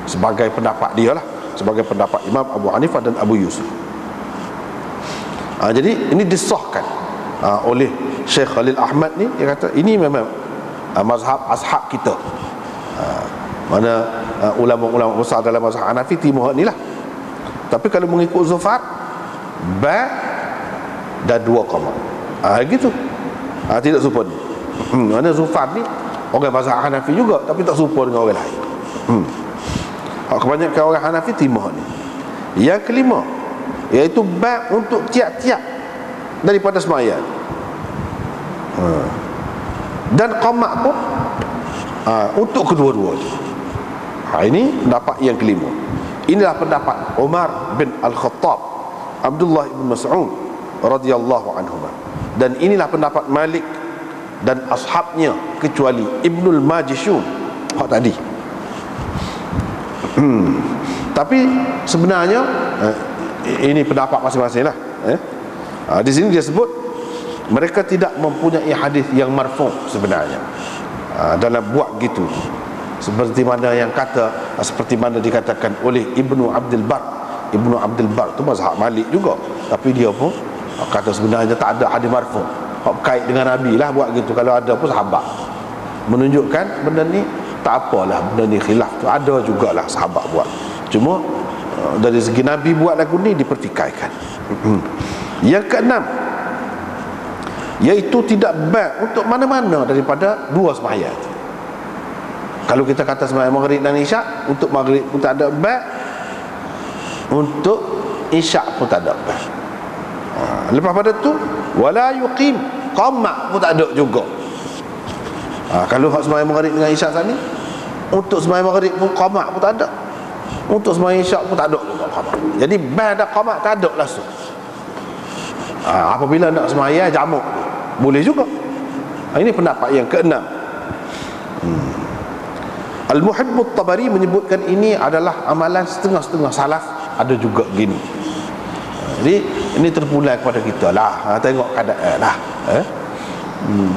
sebagai pendapat dia lah, sebagai pendapat Imam Abu Hanifah dan Abu Yusuf. Jadi ini disahkan oleh Syekh Khalil Ahmad ni. Dia kata ini memang mazhab ashab kita. Mana ulama-ulama besar dalam mazhab Hanafi timur ni lah. Tapi kalau mengikut Zufar, ba dan dua qamat. Gitu. Tidak serupa ni. Mana Zufar ni orang mazhab Hanafi juga, tapi tak serupa dengan orang lain. Kebanyakan orang Hanafi timur ni. Yang kelima, iaitu bab untuk tiap-tiap daripada sembahyang. Dan qamat pun untuk kedua-duanya. Ini pendapat yang kelima. Inilah pendapat Umar bin Al-Khattab, Abdullah bin Mas'ud radhiyallahu anhuma. Dan inilah pendapat Malik dan ashabnya kecuali Ibnul Majishun tadi. Tapi sebenarnya ini pendapat masing-masing lah. Di sini dia sebut mereka tidak mempunyai hadis yang marfu' sebenarnya dalam buat gitu, seperti mana yang kata, seperti mana dikatakan oleh Ibnu Abdul Bar. Ibnu Abdul Bar tu mazhab Malik juga, tapi dia pun kata sebenarnya tak ada hadis marfu' kait dengan Nabi lah buat gitu. Kalau ada pun sahabat, menunjukkan benda ni tak apalah, benda ni khilaf tu ada jugalah sahabat buat, cuma dari segi Nabi buat lagu ni dipertikaikan. Yang keenam, iaitu tidak bab untuk mana-mana daripada dua sembahyang. Kalau kita kata sembahyang maghrib dan isyak, untuk maghrib pun tak ada bab, untuk isyak pun tak ada bab. Lepas pada tu wala yuqim, qamat pun tak ada juga. Kalau hak sembahyang maghrib dengan isyak tadi, untuk sembahyang maghrib pun qamat pun tak ada, untuk sembahyang isyak pun tak ada juga qamat. Jadi bab dan qamat tak ada langsung. Apabila nak sembahyang jamak boleh juga. Ini pendapat yang keenam. Al-Muhibbut Tabari menyebutkan ini adalah amalan setengah-setengah salaf, ada juga gini. Jadi ini terpulang kepada kita lah. Tengok keadaan lah.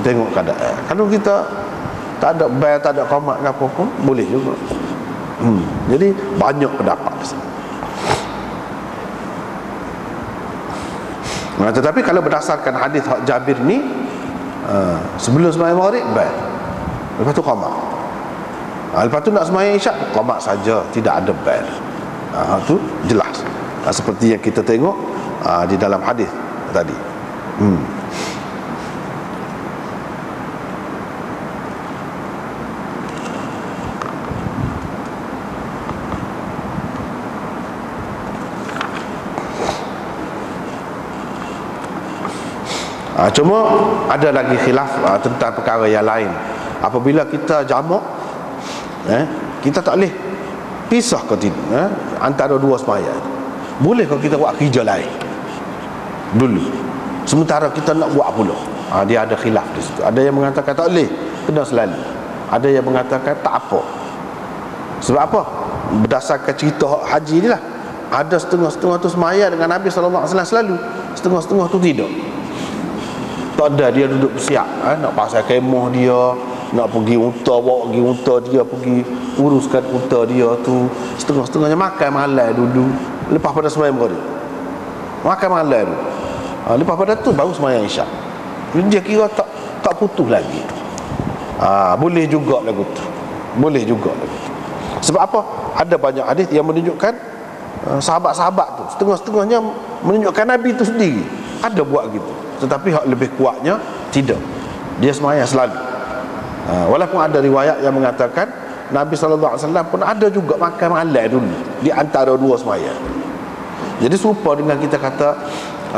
Tengok keadaan. Kalau kita tak ada bayar, tak ada qamat ke apa pun boleh juga. Jadi banyak pendapat di sini. Tetapi kalau berdasarkan hadis Jabir ni, sebelum sembahyang maghrib bayar, lepas tu qamat. Lepas tu nak sembahyang isyak, qamat saja, tidak ada bayar. Itu jelas, seperti yang kita tengok di dalam hadis tadi. Cuma ada lagi khilaf tentang perkara yang lain. Apabila kita jamak, kita tak boleh pisah ke tidak antara dua sembahyang. Boleh kalau kita buat kerja lain dulu, sementara kita nak buat pula. Dia ada khilaf di situ. Ada yang mengatakan tak boleh, kena selalu. Ada yang mengatakan tak apa. Sebab apa? Berdasarkan cerita haji ni lah, ada setengah-setengah tu sembahyang dengan Nabi SAW selalu, setengah-setengah tu tidak. Tak ada, dia duduk bersiap, nak pasal kemah dia, nak pergi unta, bawa pergi unta dia, pergi uruskan unta dia tu. Setengah-setengahnya makan malam dulu, lepas pada sembahyang maghrib makan malam dulu. Lepas pada tu baru sembahyang isyak. Dia kira tak putus lagi. Boleh juga lagu tu, boleh juga lagu tu. Sebab apa? Ada banyak hadis yang menunjukkan sahabat-sahabat tu setengah-setengahnya menunjukkan Nabi tu sendiri ada buat gitu. Tetapi hak lebih kuatnya tidak, dia sembahyang selalu. Walaupun ada riwayat yang mengatakan Nabi SAW pun ada juga makan malam dulu di antara dua sembahyang. Jadi serupa dengan kita kata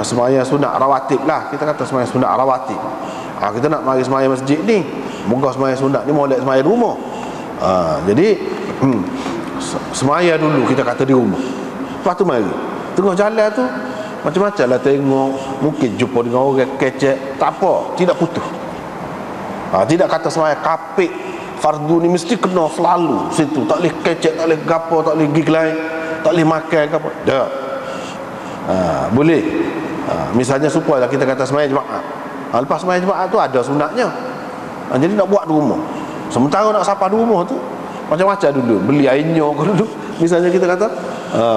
sembahyang sunat rawatib lah. Kita kata sembahyang sunat rawatib, kita nak mari sembahyang masjid ni, moga sembahyang sunat ni molek sembahyang rumah. Jadi semaya dulu kita kata di rumah, lepas tu mari tengah jalan tu macam-macam lah tengok, mungkin jumpa dengan orang kecek, tak apa, tidak putus. Tidak kata semaya kapik fardu ni mesti kena selalu situ, tak boleh kecek, tak boleh gapo, tak boleh gig lain, tak boleh makan gapo, dah. Boleh. Misalnya supaya kita kata semaya jemaah, lepas semaya jemaah tu ada sunatnya, jadi nak buat di rumah. Sementara nak sapa di rumah tu macam-macam dulu, beli airnya ke dulu. Misalnya kita kata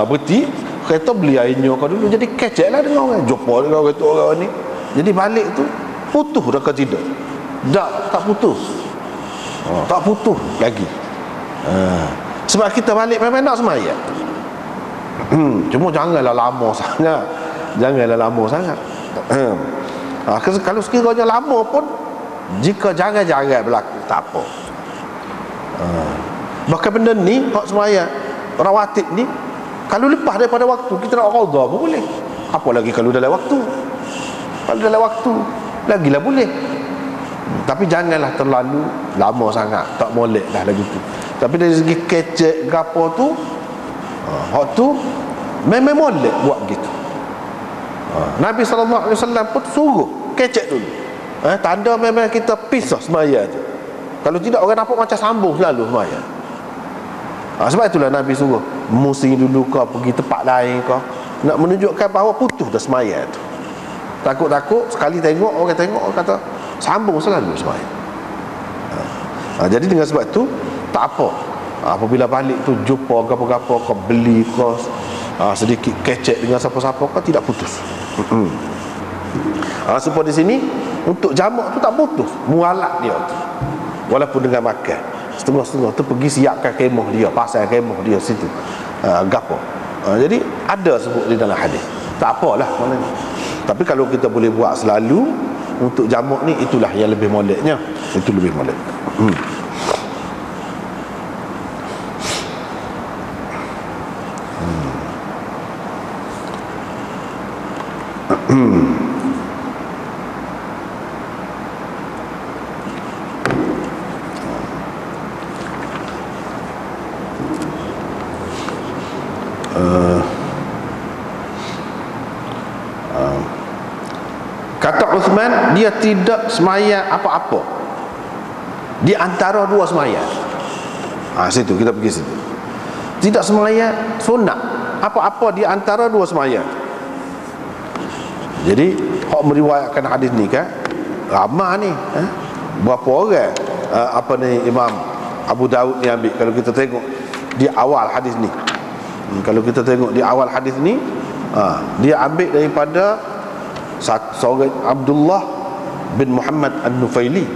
berhenti kereta, beli airnya ke dulu, jadi kecek lah dengan orang, jumpa dengan orang tu orang ni, jadi balik tu putus dah ke tidak? Tak putus. Tak putus lagi. Sebab kita balik memang nak semaya. Cuma janganlah lama sangat. Janganlah lama sangat. Kalau sekiranya lama pun, jika jarang-jarang berlaku, tak apa. Bahkan benda ni, hak semaya rawatib ni, kalau lepas daripada waktu, kita nak qadha pun boleh. Apa lagi kalau dalam waktu? Kalau dalam waktu, lagilah boleh. Tapi janganlah terlalu lama sangat, tak molek dah lagi tu. Tapi dari segi kecek gapo tu, hak tu memang molek buat begitu. Nabi SAW pun suruh kecek dulu. Tanda memang kita pisah semaya tu. Kalau tidak orang nampak macam sambung selalu semaya. Sebab itulah Nabi suruh musing dulu ke, pergi tempat lain ke, nak menunjukkan bahawa putus dah semaya tu. Takut-takut sekali tengok, orang kata sambung selalu semaya. Jadi dengan sebab tu tak apa, apabila balik tu jumpa gapo-gapo ke, beli ke, sedikit kecek dengan siapa-siapa ke, tidak putus. Supaya di sini untuk jamak tu tak putus, mualat dia tu, walaupun dengan makan setengah-setengah tu, pergi siapkan kemah dia, pasang kemah dia situ, gapo. Jadi ada sebut di dalam hadis, tak apalah maknanya. Tapi kalau kita boleh buat selalu untuk jamak ni, itulah yang lebih moleknya. Itu lebih molek. Kata Uthman, dia tidak semaya apa-apa di antara dua semaya. Situ kita pergi situ. Tidak semaya sunat apa-apa di antara dua semaya. Jadi hak meriwayatkan hadis ni kan ramai ni, berapa orang Imam Abu Daud ni ambil. Kalau kita tengok di awal hadis ni, dia ambil daripada seorang Abdullah bin Muhammad An-Nufaili,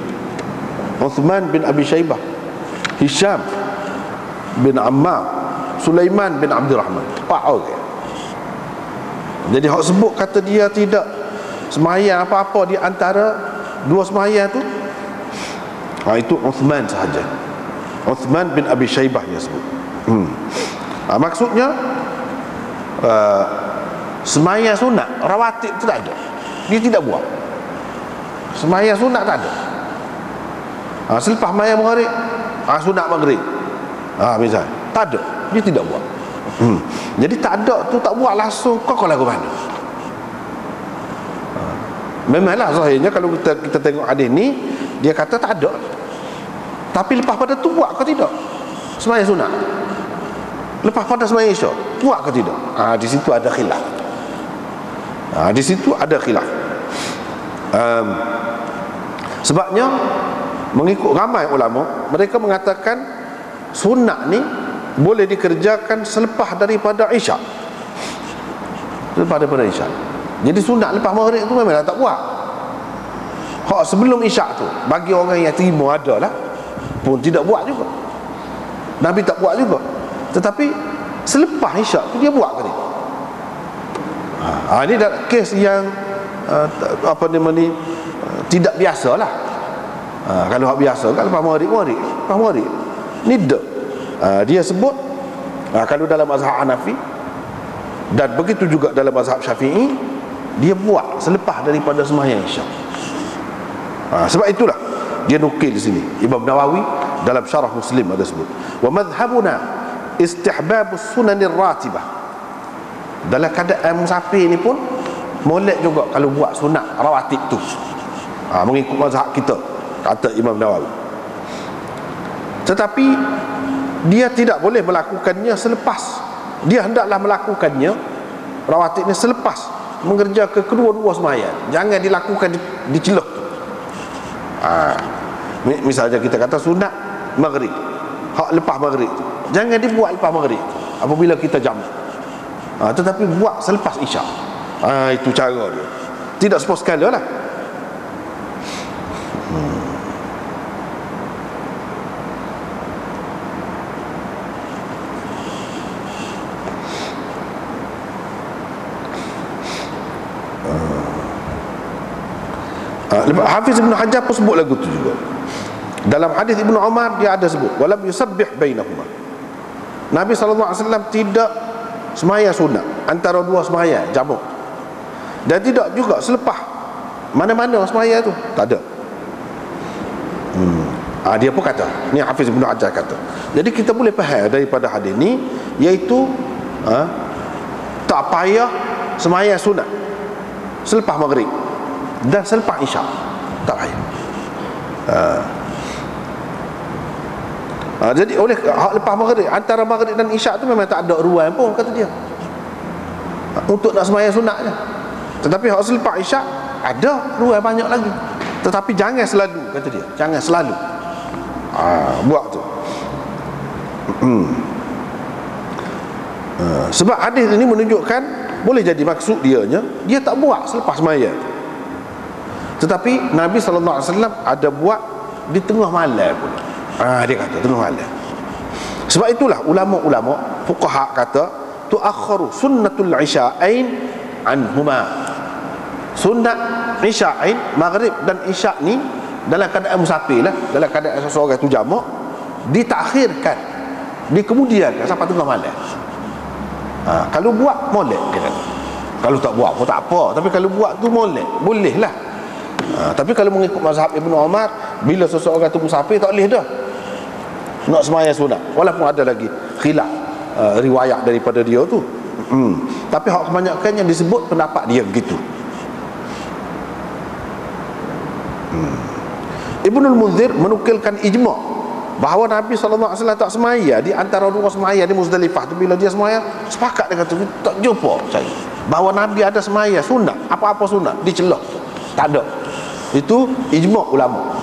Uthman bin Abi Shaybah, Hisham bin Ammar, Sulaiman bin Abdurrahman. 4 orang. Jadi hak sebut kata dia tidak semaya apa-apa di antara dua semaya tu, itu Uthman sahaja. Uthman bin Abi Shaybah dia sebut. Maksudnya semaya sunat rawatib tu tak ada, dia tidak buat. Semaya sunat tak ada. Selepas maya maghrib, sunat maghrib, misal tak ada, dia tidak buat. Jadi tak ada tu, tak buat langsung, kau lagu mana? Memanglah zahirnya kalau kita tengok hadis ni, dia kata tak ada. Tapi lepas pada tu buat ke tidak? Semaya sunat. Lepas pada semaya isyak, buat ke tidak? Di situ ada khilaf. Di situ ada khilaf. Sebabnya mengikut ramai ulama, mereka mengatakan sunat ni boleh dikerjakan selepas daripada isyak. Selepas daripada isyak. Jadi sunat lepas maghrib tu memanglah tak buat. Hak sebelum isyak tu, bagi orang yang terima adalah pun tidak buat juga. Nabi tak buat juga. Tetapi selepas isyak tu dia buat ke tidak? Ini adalah kes yang tidak biasa lah. Kalau hak biasa kan lepas maghrib ni dak. Dia sebut kalau dalam mazhab Hanafi dan begitu juga dalam mazhab Syafi'i, dia buat selepas daripada sembahyang isyak. Sebab itulah dia nukil di sini Imam Nawawi dalam syarah Muslim ada sebut, wa madhhabuna istihbabus sunanir ratibah. Dalam keadaan musafir ni pun molek juga kalau buat sunat rawatib tu, mengikut mazhab kita, kata Imam Nawawi. Tetapi dia tidak boleh melakukannya selepas, dia hendaklah melakukannya rawatib ni selepas mengerjakan kedua-dua sembahyang. Jangan dilakukan di celah tu. Misalnya kita kata sunat maghrib, hak lepas maghrib tu, jangan dibuat lepas maghrib apabila kita jamak. Tetapi buat selepas isyak. Itu cara dia. Tidak semua sekala lah. Hafiz Ibn Hajar pun sebut lagu tu juga. Dalam hadis Ibnu Umar dia ada sebut, walam yusabbih bainahuma. Nabi SAW tidak semaya sunat antara dua semaya jamak, dan tidak juga selepas mana-mana semaya tu, tak ada. Dia pun kata, ni Hafiz Ibn Hajar kata, jadi kita boleh faham daripada hadis ni, iaitu tak payah semaya sunat selepas maghrib dan selepas isyak, tak payah. Jadi oleh lepas maghrib, antara maghrib dan isyak tu memang tak ada ruang pun, kata dia, untuk nak sembahyang sunatnya. Tetapi hak selepas isyak ada ruang banyak lagi, tetapi jangan selalu, kata dia, jangan selalu buat tu. Sebab hadis ini menunjukkan boleh jadi maksud dia tak buat selepas sembahyang, tetapi Nabi SAW ada buat di tengah malam pula. Dia kata tengah malam. Sebab itulah ulama-ulama fuqaha kata tuakhiru sunnatul isya'ain anhuma. Sunat isya'ain, maghrib dan isyak ni dalam keadaan musafir lah, dalam keadaan seseorang tu jamak, ditakhirkan, dikemudiankan sampai tengah malam. Kalau buat molek, dia kata. Kalau tak buat pun tak apa, tapi kalau buat tu molek, boleh lah. Tapi kalau mengikut mazhab Ibnu Umar, bila seseorang tu musafir tak boleh dah nak sembahyang sunat, walaupun ada lagi khilaf riwayat daripada dia tu. Tapi hak kebanyakan yang disebut pendapat dia begitu. Ibnul Munzir menukilkan ijma' bahawa Nabi SAW tak semaya di antara dua semaya di Muzdalifah tu. Bila dia semaya, sepakat dia kata, tak jumpa saya bahawa Nabi ada semaya sunat, apa-apa sunat di celah, tak ada. Itu ijma' ulama.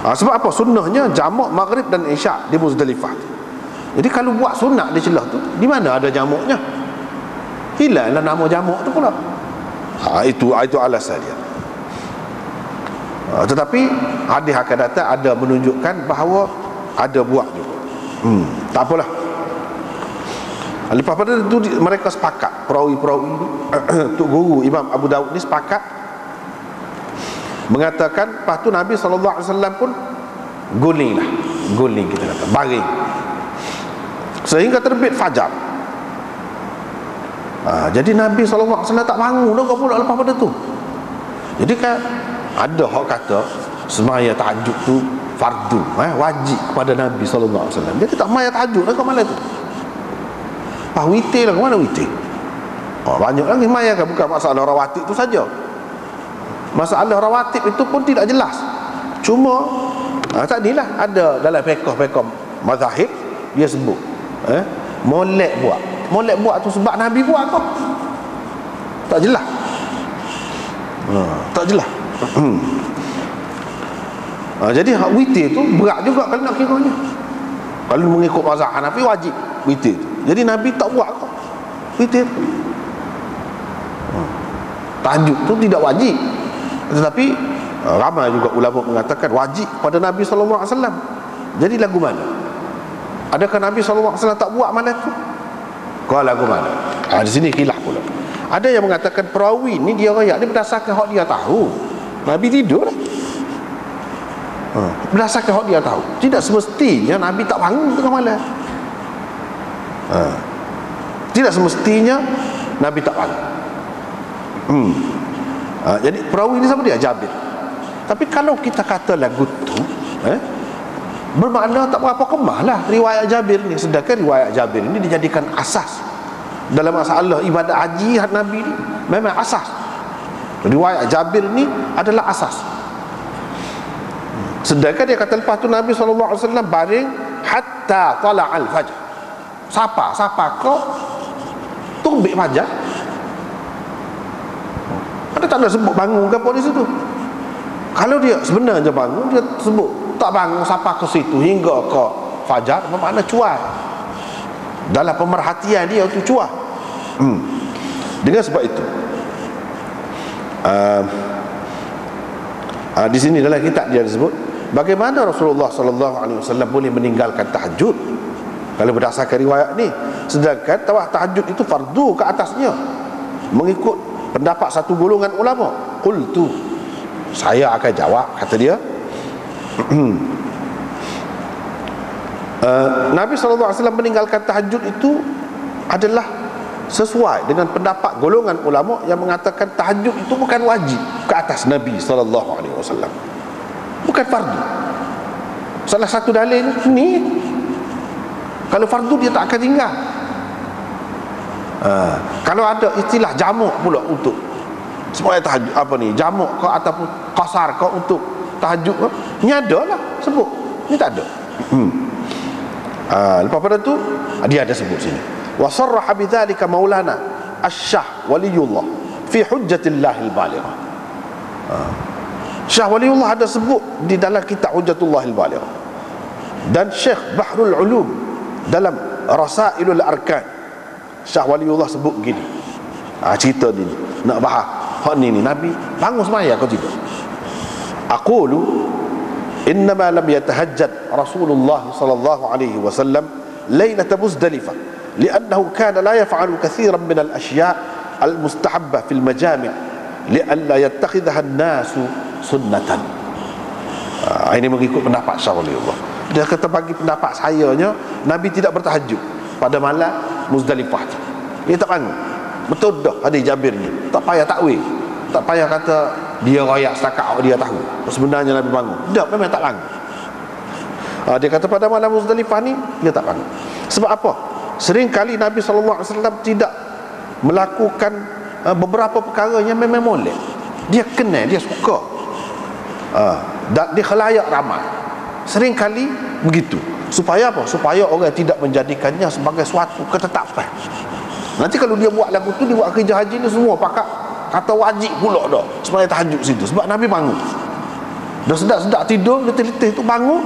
Sebab apa? Sunnahnya jamak maghrib dan isyak di Muzdalifah. Jadi kalau buat sunat di celah tu, di mana ada jamaknya? Hilanglah nama jamak tu pula. Itu alasan dia. Tetapi hadis akan datang ada menunjukkan bahawa ada buat juga. Tak apalah. Lepas pada itu mereka sepakat, perawi-perawi Tok Guru Imam Abu Daud ni sepakat mengatakan, lepas tu Nabi SAW pun guling kita kata, baring sehingga terbit fajar. Jadi Nabi SAW tak bangun dah pula lepas pada tu. Jadi kan ada hak kata semaya tahajud tu fardu, wajib kepada Nabi SAW. Dia tak semaya tahajud dah ke malam tu. Witir lah, ke mana witir? Banyak lagi maya kan, bukan masalah rawatib tu saja. Masalah rawatib itu pun tidak jelas. Cuma tadilah ada dalam fiqh mazahib dia sebut molek buat tu sebab Nabi buat kau. Tak jelas. Tak jelas. Jadi hak witir tu berat juga kalau nak kiranya. Kalau mengikut mazhab Hanafi wajib witir tu. Jadi Nabi tak buat kau witir. Tahajud tu tidak wajib, tetapi ramai juga ulama mengatakan wajib pada Nabi SAW. Jadi lagu mana? Adakah Nabi SAW tak buat malam tu? Kau lagu mana? Di sini khilaf pula. Ada yang mengatakan perawi ni dia rakyat ni berdasarkan hak dia tahu. Nabi tidur lah. Berdasarkan hak dia tahu. Tidak semestinya Nabi tak bangun tengah malam. Tidak semestinya Nabi tak bangun. Jadi perawi ni siapa dia? Jabir. Tapi kalau kita kata lagu tu bermakna tak berapa kemah lah riwayat Jabir ni. Sedangkan riwayat Jabir ni dijadikan asas dalam masalah ibadat haji Nabi ni. Memang asas. Riwayat Jabir ni adalah asas. Sedangkan dia kata lepas tu Nabi SAW baring hatta tala'al fajr. Siapa kau tumbik fajar. Ada tak ada sebut bangun ke apa di situ. Kalau dia sebenarnya bangun, dia sebut tak bangun sampai ke situ hingga ke fajar, bermakna cuai. Dalam pemerhatian dia itu cuai. Dengan sebab itu di sini dalam kitab dia disebut bagaimana Rasulullah SAW boleh meninggalkan tahajud kalau berdasarkan riwayat ni, sedangkan tahajud itu fardu ke atasnya mengikut pendapat satu golongan ulama. Qultu, saya akan jawab, kata dia, Nabi SAW meninggalkan tahajud itu adalah sesuai dengan pendapat golongan ulama yang mengatakan tahajud itu bukan wajib ke atas Nabi SAW, bukan fardu. Salah satu dalil ni, kalau fardu dia tak akan tinggal. Kalau ada istilah jamak pula untuk semua tahajud, apa ni, jamak ke ataupun qasar ke untuk tahajud ke, ni ada lah sebut, ni tak ada. Lepas pada tu dia ada sebut sini, wa sarraha bidzalika maulana asy-syah waliyullah fi hujjatillahil balighah. Syah Waliullah ada sebut di dalam kitab Hujjatullahil Balighah, dan Syekh Bahrul Ulum dalam Rasailul Arkan. Syah Waliullah sebut gini, cerita ni nak bahas hak ni Nabi bangun semaya kau tidak. Aqulu innama lam yatahajjad Rasulullah sallallahu alaihi wasallam lailat Muzdalifah li'annahu kana la yaf'alu katsiran min al-ashya' al-mustahabbah fil majami' li'alla yattakhidhaha an-nasu sunnatan. Ini mengikut pendapat Syah Waliullah. Dia kata bagi pendapat sayanya, Nabi tidak bertahajud pada malam Muzdalifah. Dia tak bangun. Betul dah hadis Jabir ni. Tak payah takwil, tak payah kata dia royak setakat dia tahu sebenarnya Nabi bangun. Tak, memang tak bangun. Dia kata pada malam Muzdalifah ni dia tak bangun. Sebab apa? Sering kali Nabi SAW tidak melakukan beberapa perkara yang memang molek. Dia kenal, dia suka, dan di khalayak ramai. Sering kali begitu. Supaya apa? Supaya orang tidak menjadikannya sebagai suatu ketetapan. Nanti kalau dia buat lagu tu, dia buat kerja haji ni semua pakat kata wajib pula dah supaya tahajud situ. Sebab Nabi bangun, dah sedap-sedap tidur, letih-letih tu bangun,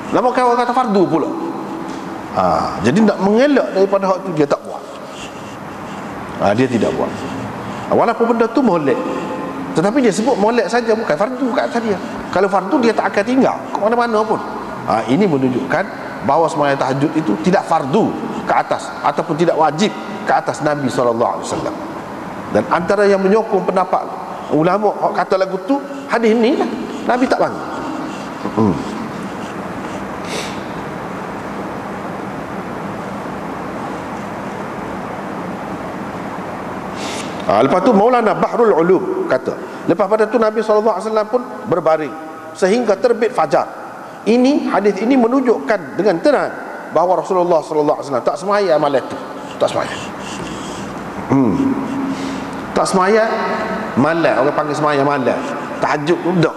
lama kan orang kata fardu pula. Jadi nak mengelak daripada hak tu, dia tak buat. Dia tidak buat. Walaupun benda tu molek, tetapi dia sebut molek saja, bukan fardu kat atas dia. Kalau fardu dia tak akan tinggal ke mana-mana pun. Ini menunjukkan bahawa sembahyang tahajud itu tidak fardu ke atas ataupun tidak wajib ke atas Nabi SAW. Dan antara yang menyokong pendapat ulama kata lagu tu hadis ni lah, Nabi tak bangun. Lepas tu Maulana Bahrul Ulum kata, lepas pada tu Nabi SAW pun berbaring sehingga terbit fajar. Ini hadis ini menunjukkan dengan terang bahawa Rasulullah SAW tak semaya malam itu. Tak semaya. Tak semaya malam, orang panggil semaya malam, tahajud tak.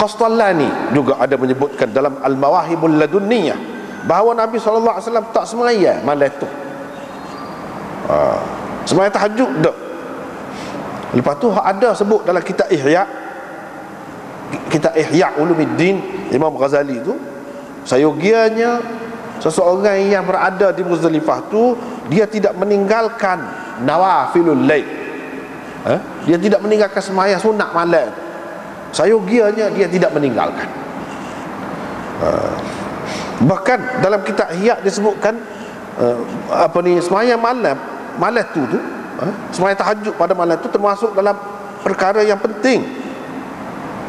Qastallani juga ada menyebutkan dalam Al-Mawahibul Ladunniyah bahawa Nabi SAW tak semaya malam itu. Semaya tahajud tak. Lepas tu ada sebut dalam kitab Ihya Ulumuddin Imam Ghazali tu, sayogianya seseorang yang berada di Muzdalifah tu, dia tidak meninggalkan nawafilul lail. Dia tidak meninggalkan sembahyang sunat malam. Sayogianya dia tidak meninggalkan. Bahkan dalam kitab Ihya disebutkan sembahyang malam tu sembahyang tahajud pada malam tu termasuk dalam perkara yang penting.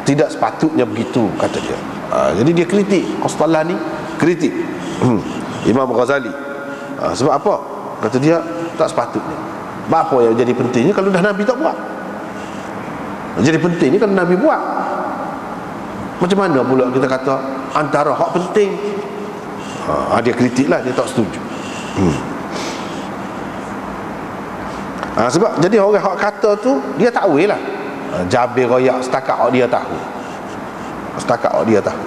Tidak sepatutnya begitu, kata dia. Jadi dia kritik Qastallani, kritik Imam Ghazali. Sebab apa? Kata dia tak sepatutnya. Apa yang jadi pentingnya kalau dah Nabi tak buat? Jadi penting ni kalau Nabi buat. Macam mana pula kita kata antara hak penting, dia kritik lah, dia tak setuju. Sebab jadi orang hak kata tu dia takwil lah. Jabir royak setakat hak dia tahu. Setakat hak dia tahu.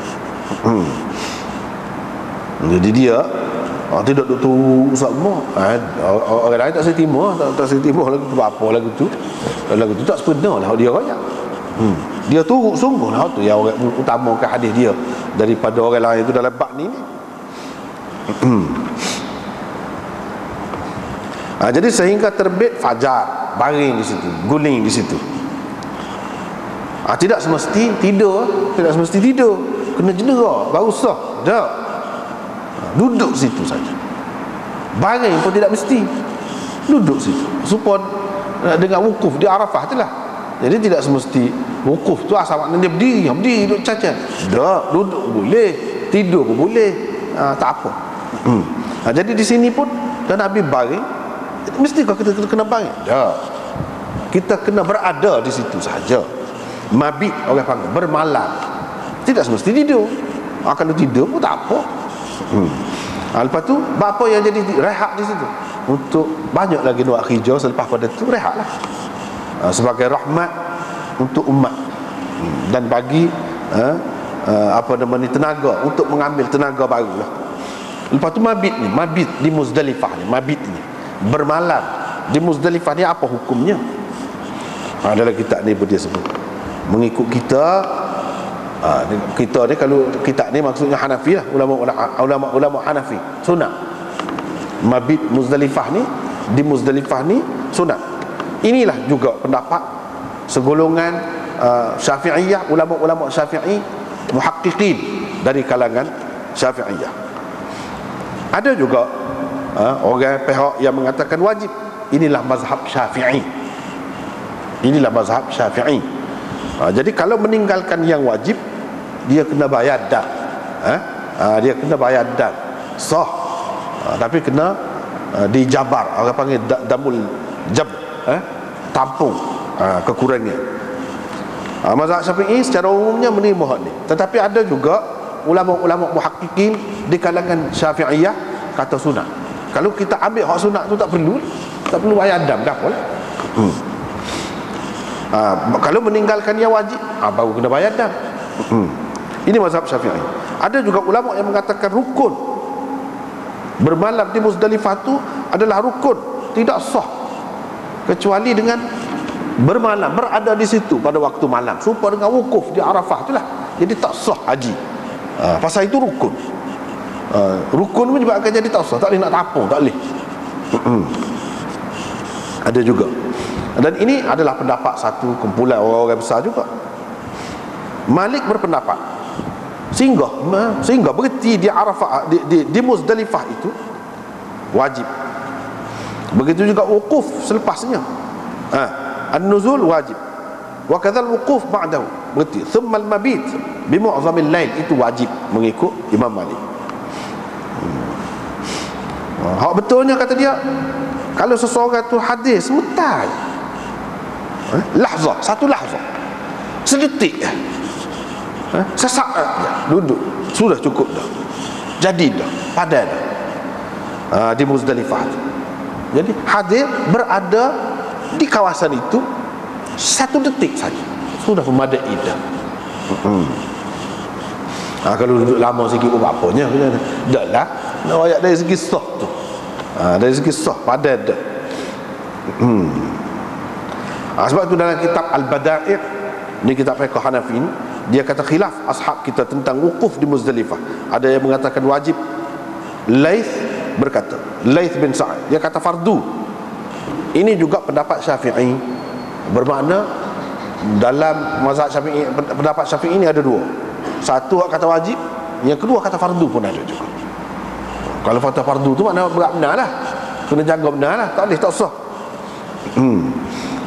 Jadi dia tidak duk tu semua. Orang lain tak setimur, tak setimur lagu tu apa lagu tu. Lagu tu tak sebenar lah dia royak. Dia turut sungguh lah tu yang orang utamakan hadis dia daripada orang lain tu dalam bab ni. Jadi sehingga terbit fajar, baring di situ, guling di situ. Tidak semesti tidur, kena jendera baru sah. Tak. Duduk situ saja. Baring pun tidak mesti. Duduk situ. Supaya dengan wukuf di Arafah itulah. Jadi tidak semesti wukuf tu asal makna dia berdiri duduk cacat. Tak, duduk boleh, tidur pun boleh. Tak apa. Jadi di sini pun dan Nabi baring, mesti kita kena baring? Tak. Kita kena berada di situ saja. Mabit orang panggil, bermalam. Tidak semesti tidur. Kalau tidur pun tak apa. Lepas tu apa yang jadi rehat di situ? Untuk banyak lagi buat kerja selepas pada tu, rehatlah. Sebagai rahmat untuk umat dan bagi tenaga untuk mengambil tenaga baru lah. Lepas tu mabit di Muzdalifah ni, mabit ni bermalam di Muzdalifah ni apa hukumnya? Dalam kitab ni dia sebut mengikut kita ni, kalau kitab ni maksudnya Hanafi lah, ulama Hanafi sunat mabit Muzdalifah ni, di Muzdalifah ni sunat. Inilah juga pendapat segolongan Syafi'iyah, ulama-ulama Syafi'i muhaqqiqin dari kalangan Syafi'iyah. Ada juga orang pihak yang mengatakan wajib. Inilah mazhab Syafi'i. Jadi kalau meninggalkan yang wajib, dia kena bayar dam. Dia kena bayar dam. Sah. Tapi kena dijabar. Orang panggil damul jab. Tampung kekurangan. Mazhab Syafi'i secara umumnya menerima hal ni. Tetapi ada juga ulama-ulama muhaqqiqin di kalangan Syafi'iyah kata sunat. Kalau kita ambil hak sunat tu tak perlu bayar dam dah pun. Kalau meninggalkan yang wajib, baru kena bayar dam. Ini mazhab Syafi'i. Ada juga ulama yang mengatakan rukun bermalam di Muzdalifah tu adalah rukun, tidak sah kecuali dengan bermalam, berada di situ pada waktu malam, serupa dengan wukuf di Arafah itulah. Jadi tak sah haji. Pasal itu rukun. Rukun menyebabkan jadi tak sah, tak boleh nak tapung, tak boleh. Ada juga. Dan ini adalah pendapat satu kumpulan orang-orang besar juga. Malik berpendapat sehingga berhenti di Arafah, di Muzdalifah itu wajib. Begitu juga wukuf selepasnya. An-nuzul wajib. Wa kadzal wukuf ba'dahu. Berarti thumma al-mabit bi mu'zamil lail itu wajib mengikut Imam Malik. Hak betulnya kata dia, kalau seseorang tu hadir sebentar, lahzah, satu lahzah, sedetik, sesaat duduk, sudah cukup dah, jadi dah, padan dah di Muzdalifah. Jadi hadir berada di kawasan itu satu detik saja sudah memadai dah. Kalau duduk lama sikit pun apanya, dah lah nak ayat dari segi sah tu. Dari segi sah padan dah. Sebab itu dalam kitab Al-Bada'i' ni, kitab fiqh Hanafi ni, dia kata khilaf ashab kita tentang wukuf di Muzdalifah. Ada yang mengatakan wajib. Laith bin Sa'ad dia kata fardu. Ini juga pendapat Syafi'i. Bermakna dalam mazhab Syafi'i, pendapat Syafi'i ini ada dua. Satu kata wajib, yang kedua kata fardu pun ada juga. Kalau kata fardu tu makna benar lah, kena jaga benar lah, tak boleh tak sah.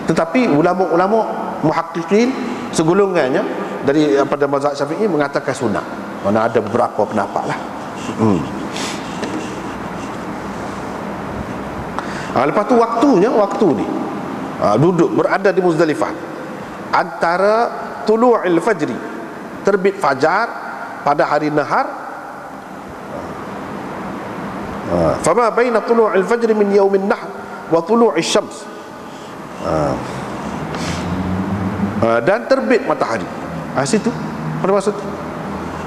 Tetapi ulama-ulama muhaqqiqin segolongannya daripada mazhab Syafi'i mengatakan sunat. Mana ada beberapa pendapat lah. Lepas tu waktu ni duduk berada di Muzdalifah. antara tulu'il fajri, terbit fajar pada hari nahar, fama baina tulu'il fajri min yaumin nahr wa tulu'is syams, dan terbit matahari. Situ pada masa itu,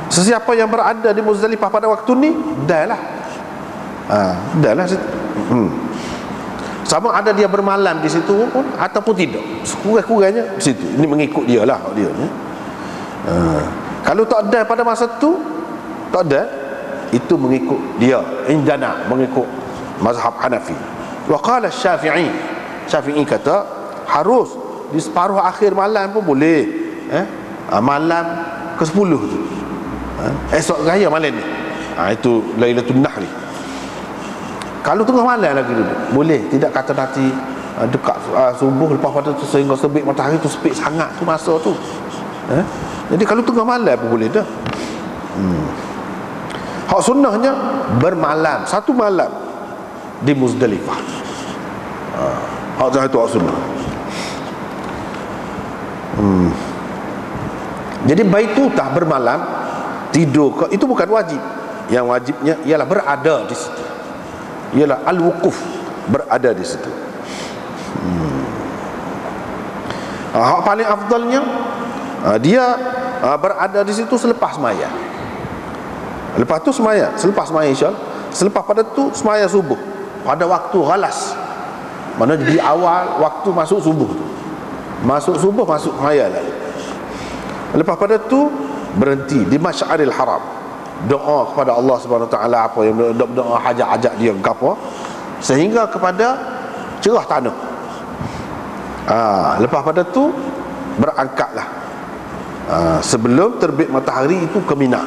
sesiapa yang berada di Muzdalifah pada waktu ni, dah lah situ. Sama ada dia bermalam di situ pun ataupun tidak, sekurang-kurangnya di situ. Ini mengikut dia lah dia ni. Kalau tak ada pada masa tu, tak ada, itu mengikut dia, indana, mengikut mazhab Hanafi. Wa qala Syafi'i, Syafi'i kata harus di separuh akhir malam pun boleh, malam ke-10 tu, esok raya malam ni, itu Lailatul Nahri. Kalau tengah malam lagi duduk, boleh. Tidak kata nanti dekat subuh, lepas pada tu sehingga terbit matahari tu, sepit sangat tu masa tu. Jadi kalau tengah malam pun boleh dah. Hak sunnahnya bermalam, satu malam di Muzdalifah. Hak itu hak sunnah. Jadi baitutah bermalam, tidur itu bukan wajib. Yang wajibnya ialah berada di situ, ialah al-wukuf, berada di situ. Hak paling afdalnya dia berada di situ selepas semaya. Lepas tu semaya, selepas semaya insya-Allah, selepas pada tu semaya subuh pada waktu ghalas. Mana di awal waktu masuk subuh tu. Masuk subuh, masuk semaya lagi. Lepas pada tu berhenti di Masy'aril Haram, doa kepada Allah Subhanahu taala, apa yang doa hajat-hajat dia gapo, sehingga kepada cerah tanah. Lepas pada tu berangkatlah sebelum terbit matahari itu ke Mina.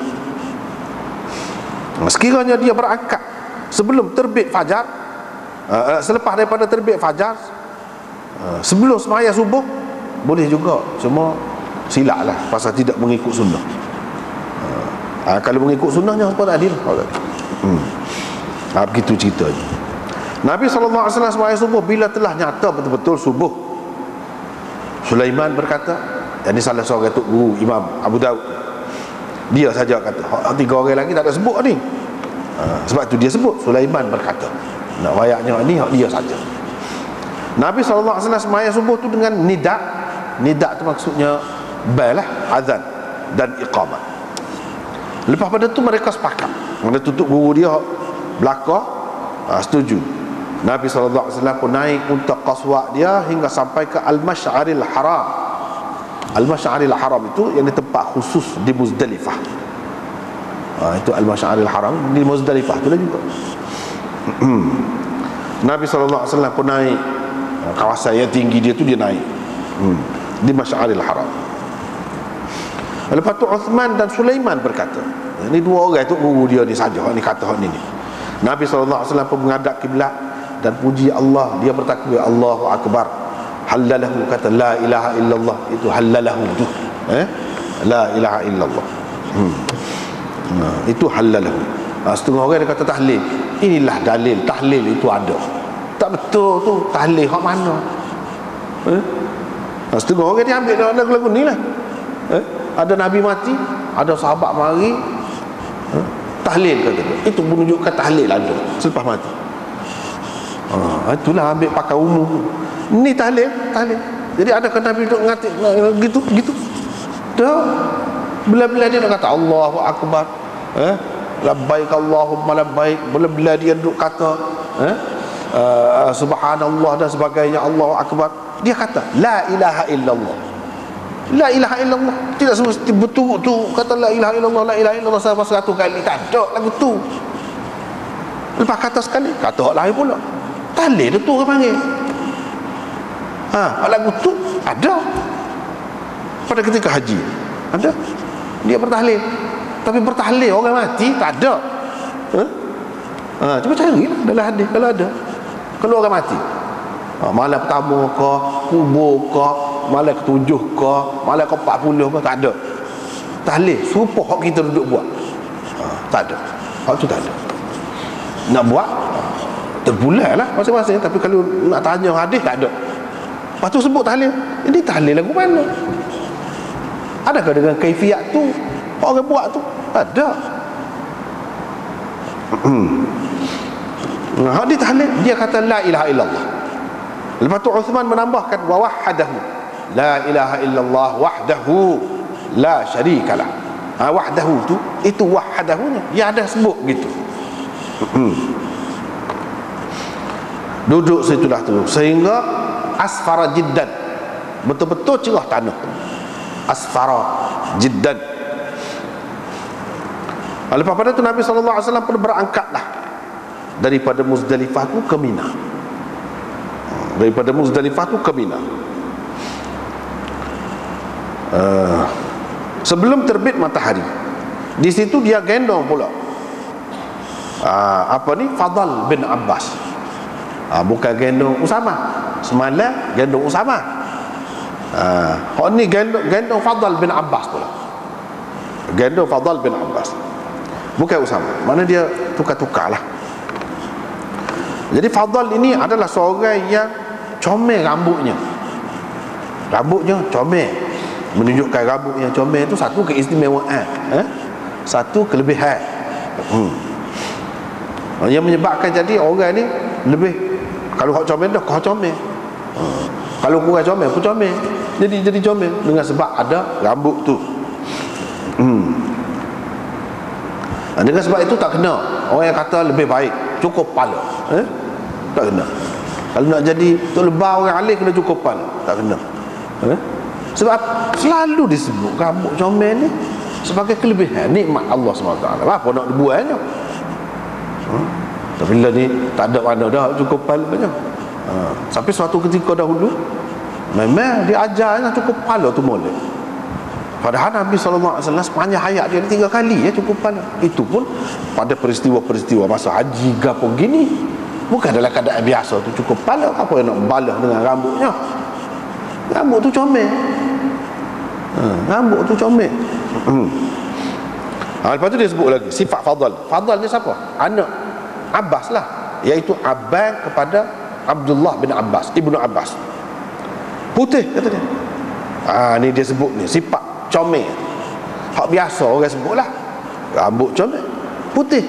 Sekiranya dia berangkat sebelum terbit fajar, selepas daripada terbit fajar, sebelum semaya subuh, boleh juga, cuma silap lah pasal tidak mengikut sunnah. Kalau mengikut sunnahnya apa tak adil. Begitu ceritanya. Nabi SAW semaya subuh, bila telah nyata betul-betul subuh, Sulaiman berkata, ini salah seorang Tok Guru Imam Abu Daud, dia saja kata, tiga orang lagi tak ada sebut ni. Sebab tu dia sebut Sulaiman berkata. Nak wayaknya ni dia saja. Nabi SAW semaya subuh tu dengan nidak. Nidak tu maksudnya bel lah, azan dan iqamah. Lepas pada tu mereka sepakat, mana tutup guru dia belakang, setuju. Nabi SAW pun naik unta qaswa dia hingga sampai ke Al-Masy'aril Haram. Al-Masy'aril Haram itu yang di tempat khusus di Muzdalifah. Itu Al-Masy'aril Haram di Muzdalifah tu lah juga. Nabi SAW pun naik kawasan yang tinggi dia tu, dia naik di Masy'aril Haram. Lepas tu Uthman dan Sulaiman berkata, ini dua orang tu guru dia ni saja, ni kata ni. Nabi SAW pun menghadap kiblat dan puji Allah, dia bertakbir Allahu Akbar, halalahu, kata la ilaha illallah, itu halalahu tu, la ilaha illallah, itu halalahu. Setengah orang dia kata tahlil. Inilah dalil tahlil itu ada. Tak betul tu, tahlil hak mana? Setengah orang dia ambil lagu-lagu ni lah. Ada Nabi mati, ada sahabat mari, tahlil kata dia. Itu menunjukkan tahlil ada selepas mati. Itulah ambil pakai umum. Ni tahlil. Jadi adakah Nabi duduk ngatik gitu? Dah. Bila-bila dia nak kata Allahu Akbar, labbaik Allahumma labbaik, bila-bila dia duduk kata subhanallah dan sebagainya, Allahu Akbar, dia kata la ilaha illallah. La ilaha illallah. Tidak semesti betul tu kata la ilaha illallah, la ilaha illallah sampai 100 kali. Tak ada lagu tu. Lepas kata sekali, kata hak lain pula. Tahlil tu orang panggil. Lagu tu ada pada ketika haji. Ada. Dia bertahlil. Tapi bertahlil orang mati tak ada. Cuba carilah dalam hadis kalau ada. Kalau orang mati, malam pertama ke, kubur ke, malam ke-7 ke, malam ke-40 ke, tak ada. Tahlil serupa hak kita duduk buat. Tak ada. Hak tu tak ada. Nak buat terpulang lah masing-masing. Tapi kalau nak tanya hadis, tak ada. Lepas tu sebut tahlil. Ini tahlil lagu mana? Adakah dengan kaifiat tu orang buat tu? Ada. Nah, dia tahlil, dia kata la ilaha illallah. Lepas tu Uthman menambahkan wa wahdahu. La ilaha illallah wahdahu la syarikalah. Wahdahu tu, itu wahdahunya. Dia ada sebut gitu. Duduk situlah tu sehingga asfara jiddan, betul-betul cerah tanah. Asfara jiddan. Lepas pada tu Nabi SAW pun berangkatlah daripada Muzdalifah tu ke Mina. Daripada Muzdalifah tu ke Mina. Sebelum terbit matahari, di situ dia gendong pula Fadl bin Abbas. Bukan gendong Usama. Semalam gendong Usama. Ni gendong Fadl bin Abbas pula. Gendong Fadl bin Abbas, bukan Usama. Mana dia tukar-tukar lah. Jadi Fadl ini adalah seorang yang comel rambutnya. Rambutnya comel, menunjukkan rambut yang comel itu satu keistimewaan, satu kelebihan. Yang menyebabkan jadi orang ni lebih, kalau hak comel dah kau comel, kalau kurang comel aku comel. Jadi comel dengan sebab ada rambut tu. Dengan sebab itu tak kena orang yang kata lebih baik cukup kepala, tak kena. Kalau nak jadi tok lebah orang alim kena cukup kepala, tak kena. Sebab selalu disebut rambut comel ni sebagai kelebihan nikmat Allah SWT. Apa nak dibuatnya? Tapi bila ni tak ada mana dah cukup kepala banyak. Sampai suatu ketika dahulu memang dia ajarnya cukup kepala tu boleh. Padahal Nabi SAW sepanjang hayat dia 3 kali cukup kepala. Itu pun pada peristiwa-peristiwa masa haji gapo gini, bukan dalam keadaan biasa tu cukup kepala. Apa yang nak balas dengan rambutnya? Rambut tu comel. Rambut tu comel. Lepas tu dia sebut lagi sifat Fadl. Fadl ni siapa? Anak Abbas lah, iaitu abang kepada Abdullah bin Abbas, Ibnu Abbas. Putih kata dia. Ni dia sebut ni sifat comel. Hak biasa orang sebut lah, rambut comel, putih.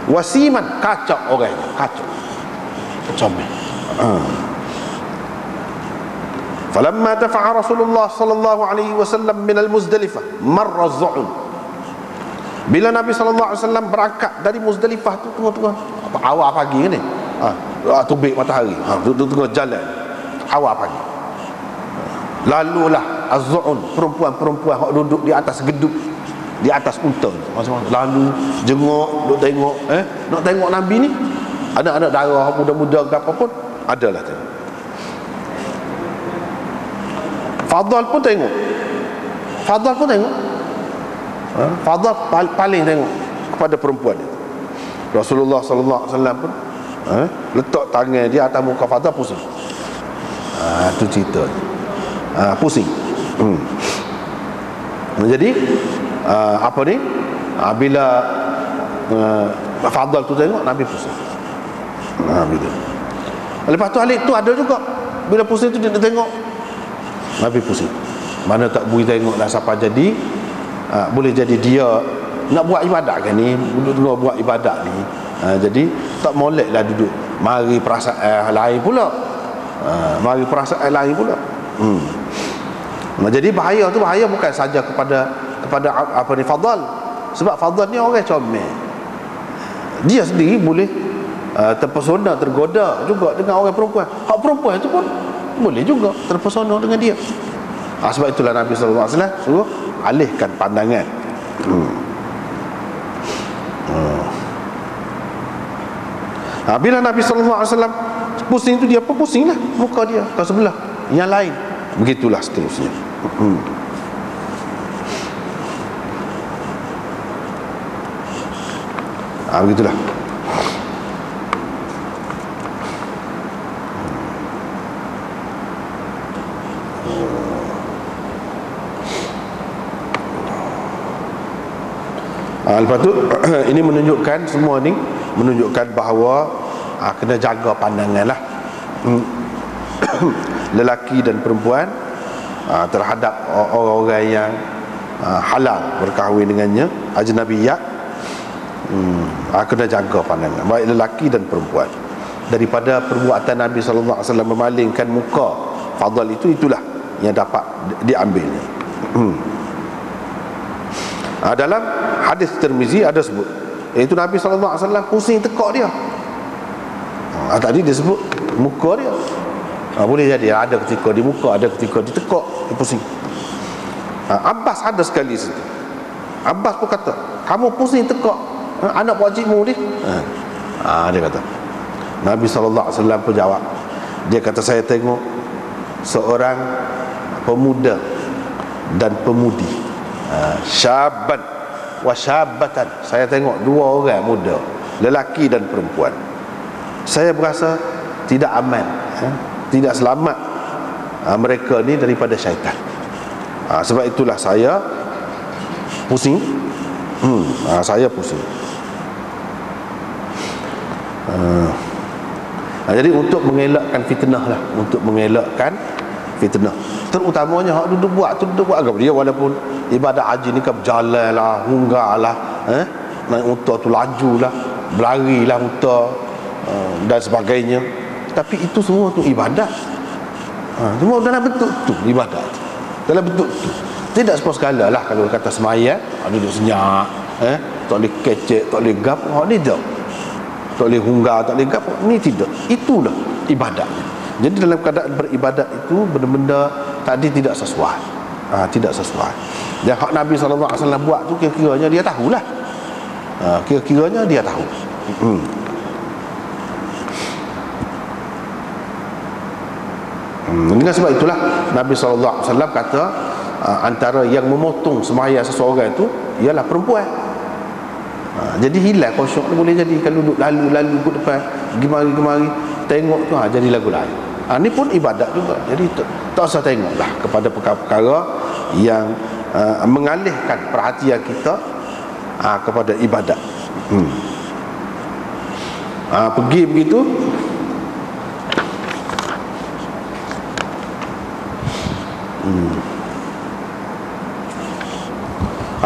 Wasiman, kacak orangnya, kacak, comel. Falamma dafa'a Rasulullah sallallahu alaihi wasallam min al-Muzdalifah marra az-zu'un. Bila Nabi SAW berangkat dari Muzdalifah tu tengah-tengah awal pagi ni, terbit matahari, tengah jalan awal pagi, lalulah az-zu'un, perempuan-perempuan yang duduk di atas gedung, di atas unta, lalu jenguk, duk tengok, nak tengok Nabi ni. Anak-anak darah muda-muda ke apa pun adalah tu. Fadl pun tengok. Fadl paling tengok kepada perempuan itu. Rasulullah sallallahu alaihi wasallam pun letak tangan dia atas muka Fadl, pusing. Tu cerita. Pusing. Jadi bila Fadl tu tengok, Nabi pusing. Bila. Lepas tu Alik tu ada juga, bila pusing tu dia tengok, Nabi pusing. Mana tak boleh tengok dah siapa jadi. Boleh jadi dia nak buat ibadat kan ni, duduk buat ibadat ni. Jadi tak molek lah duduk, mari perasaan lain pula. Jadi bahaya tu, bahaya bukan saja kepada Fadl. Sebab Fadl ni orang comel, dia sendiri boleh terpesona, tergoda juga dengan orang perempuan. Hak perempuan tu pun boleh juga terpesona dengan dia. Sebab itulah Nabi SAW suruh alihkan pandangan. Bila Nabi SAW pusing tu, dia pun pusing lah, muka dia ke sebelah yang lain. Begitulah seterusnya. Begitulah. Lepas tu ini menunjukkan, semua ni menunjukkan bahawa kena jaga pandangan lah. lelaki dan perempuan terhadap orang-orang yang halal berkahwin dengannya, ajnabiyat. Kena jaga pandangan, baik lelaki dan perempuan. Daripada perbuatan Nabi SAW memalingkan muka fadal itu, itulah yang dapat diambilnya. Dalam hadis Tirmizi ada sebut, iaitu Nabi SAW pusing tekak dia. Tadi dia sebut muka dia. Boleh jadi ada ketika di muka, ada ketika di tekak, dia pusing. Abbas ada sekali situ. Abbas pun kata, kamu pusing tekak anak pakcikmu ni. Dia kata. Nabi SAW pun jawab. Dia kata, saya tengok seorang pemuda dan pemudi, syaban wa syabatan. Saya tengok dua orang muda, lelaki dan perempuan. Saya berasa tidak aman, tidak selamat mereka ni daripada syaitan. Sebab itulah saya pusing. Saya pusing. Jadi untuk mengelakkan fitnah lah, untuk mengelakkan fitnah, terutamanya hak duduk buat agak dia, walaupun ibadah haji ni kan berjalan lah, hunggah lah, naik unta tu laju lah, berlari lah unta, dan sebagainya. Tapi itu semua tu ibadat. Semua dalam bentuk tu ibadat, dalam bentuk tu. Tidak sepuas sekala lah kalau kata semayang duduk senyap, tak boleh kecek, tak boleh gap, ni tak, tak boleh hunggah, tak boleh gap, ni tidak. Itulah ibadatnya. Jadi dalam keadaan beribadat itu benda-benda tadi tidak sesuai. Tidak sesuai. Dan hak Nabi SAW buat tu kira-kiranya dia tahulah. Kira-kiranya dia tahu. Dengan sebab itulah Nabi SAW kata, antara yang memotong sembahyang seseorang itu ialah perempuan. Jadi hilang khusyuk ni boleh jadi kalau duduk lalu-lalu ke depan, gemari-gemari tengok tu, jadi lagu lain. Ni pun ibadat juga. Jadi tak usah tengoklah kepada perkara-perkara yang mengalihkan perhatian kita kepada ibadat. Pergi begitu,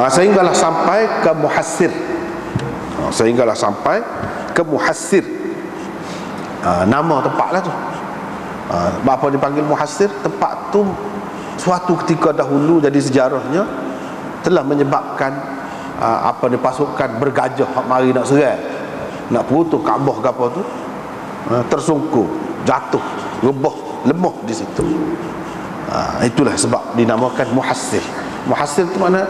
sehinggalah sampai ke Muhassir. Sehinggalah sampai ke Muhassir. Nama tempat lah tu. Apa dipanggil Muhassir? Tempat tu suatu ketika dahulu, jadi sejarahnya telah menyebabkan pasukan bergajah mari nak serang, nak perutuh Kaabah ke apa tu, tersungkur, jatuh, lemah di situ. Itulah sebab dinamakan Muhassir. Muhassir itu mana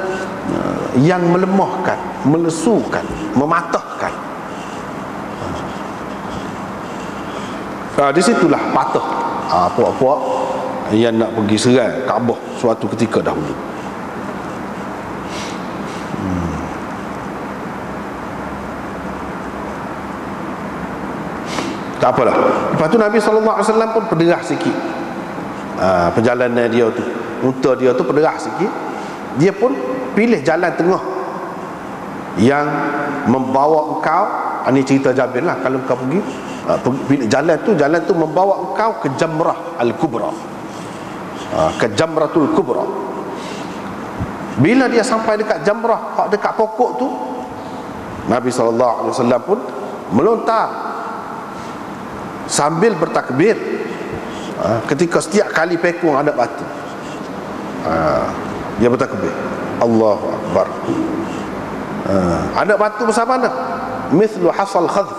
yang melemahkan, melesukan, mematahkan. Di situlah patah puak-puak yang nak pergi serang Kaabah suatu ketika dahulu. Tak apalah. Lepas tu Nabi SAW pun perderah sikit perjalanan dia tu. Unta dia tu perderah sikit. Dia pun pilih jalan tengah yang membawa engkau, ini cerita Jabir lah, kalau engkau pergi pilih jalan tu membawa engkau ke Jamrah Al-Kubra, ke Jamratul Kubra. Bila dia sampai dekat Jamrah, dekat pokok tu, Nabi SAW pun melontar sambil bertakbir. Ketika setiap kali pekung ada batu, dia bertakbir, Allahu Akbar. Anak batu besar mana? Mithlu hasal khadf,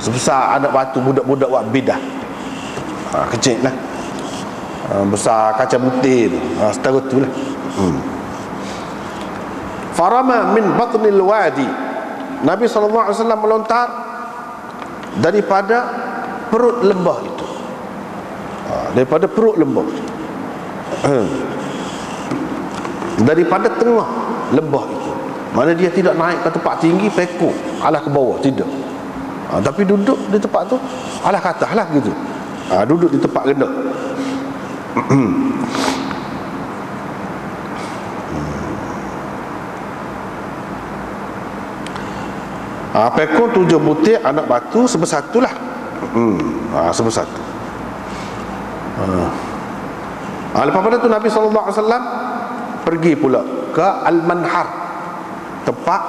sebesar anak batu budak-budak buat bidah. Kecil lah, besar kaca butir tu, setara tu lah. Farama min batnil wadi, Nabi SAW melontar daripada perut lembah itu, daripada perut lembah, daripada tengah lembah itu. Mana dia tidak naik ke tempat tinggi pekuk alah ke bawah, tidak. Tapi duduk di tempat tu alah ke atas lah gitu. Duduk di tempat rendah. Pekung 7 butir anak batu sebesar tu lah. Sebesar tu. Lepas pada tu Nabi SAW pergi pula ke Al-Manhar, tempat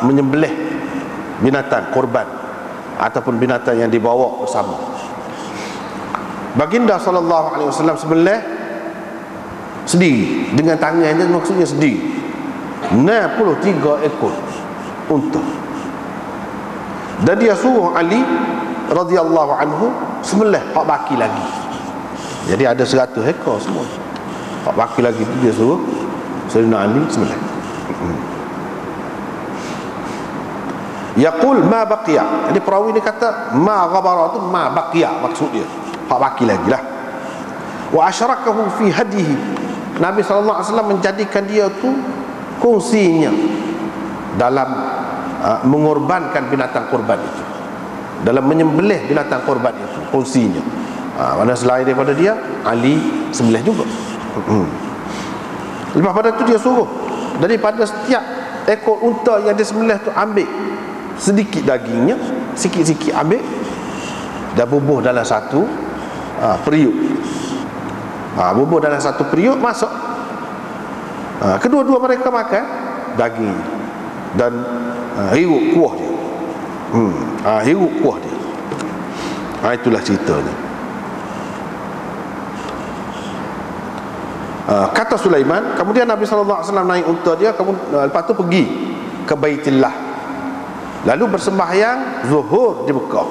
menyembelih binatang korban ataupun binatang yang dibawa bersama. Baginda SAW sembelih sendiri dengan tangannya, maksudnya sendiri 63 ekor unta. Dan dia suruh Ali radhiyallahu anhu sembelih hak baki lagi. Jadi ada 100 ekor semua. Hak baki lagi tu dia suruh Sayyidina Ali sembelih. Yaqul ma baqiya. Jadi perawi ni kata ma ghabara tu ma baqiya, maksud dia hak baki lagi lah. Wa asyrakahu fi hadihi. Nabi SAW menjadikan dia tu kongsinya dalam mengorbankan binatang korban itu, dalam menyembelih binatang korban itu, kongsinya. Mana selain daripada dia, Ali sembelih juga. Lepas pada tu dia suruh daripada setiap ekor unta yang dia sembelih tu ambil sedikit dagingnya, sikit-sikit ambil dan bubuh dalam satu periuk. Bubuh dalam satu periuk, masuk. Kedua-dua mereka makan daging dan hiruk kuah dia. Hiruk kuah dia. Itulah ceritanya. Kata Sulaiman, kemudian Nabi SAW naik unta dia, lepas tu pergi ke Baitillah, lalu bersembahyang zuhur di Mekah.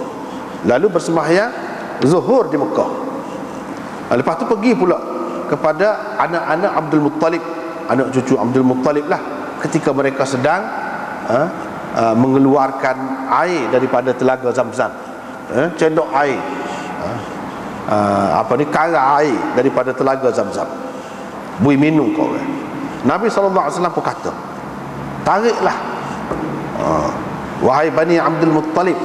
Lepas tu pergi pula kepada anak-anak Abdul Muttalib, anak cucu Abdul Muttalib lah, ketika mereka sedang mengeluarkan air daripada telaga Zamzam, cendok air, kara air daripada telaga Zamzam, bui minum kau kan. Nabi SAW pun kata, tariklah wahai Bani Abdul Muttalib.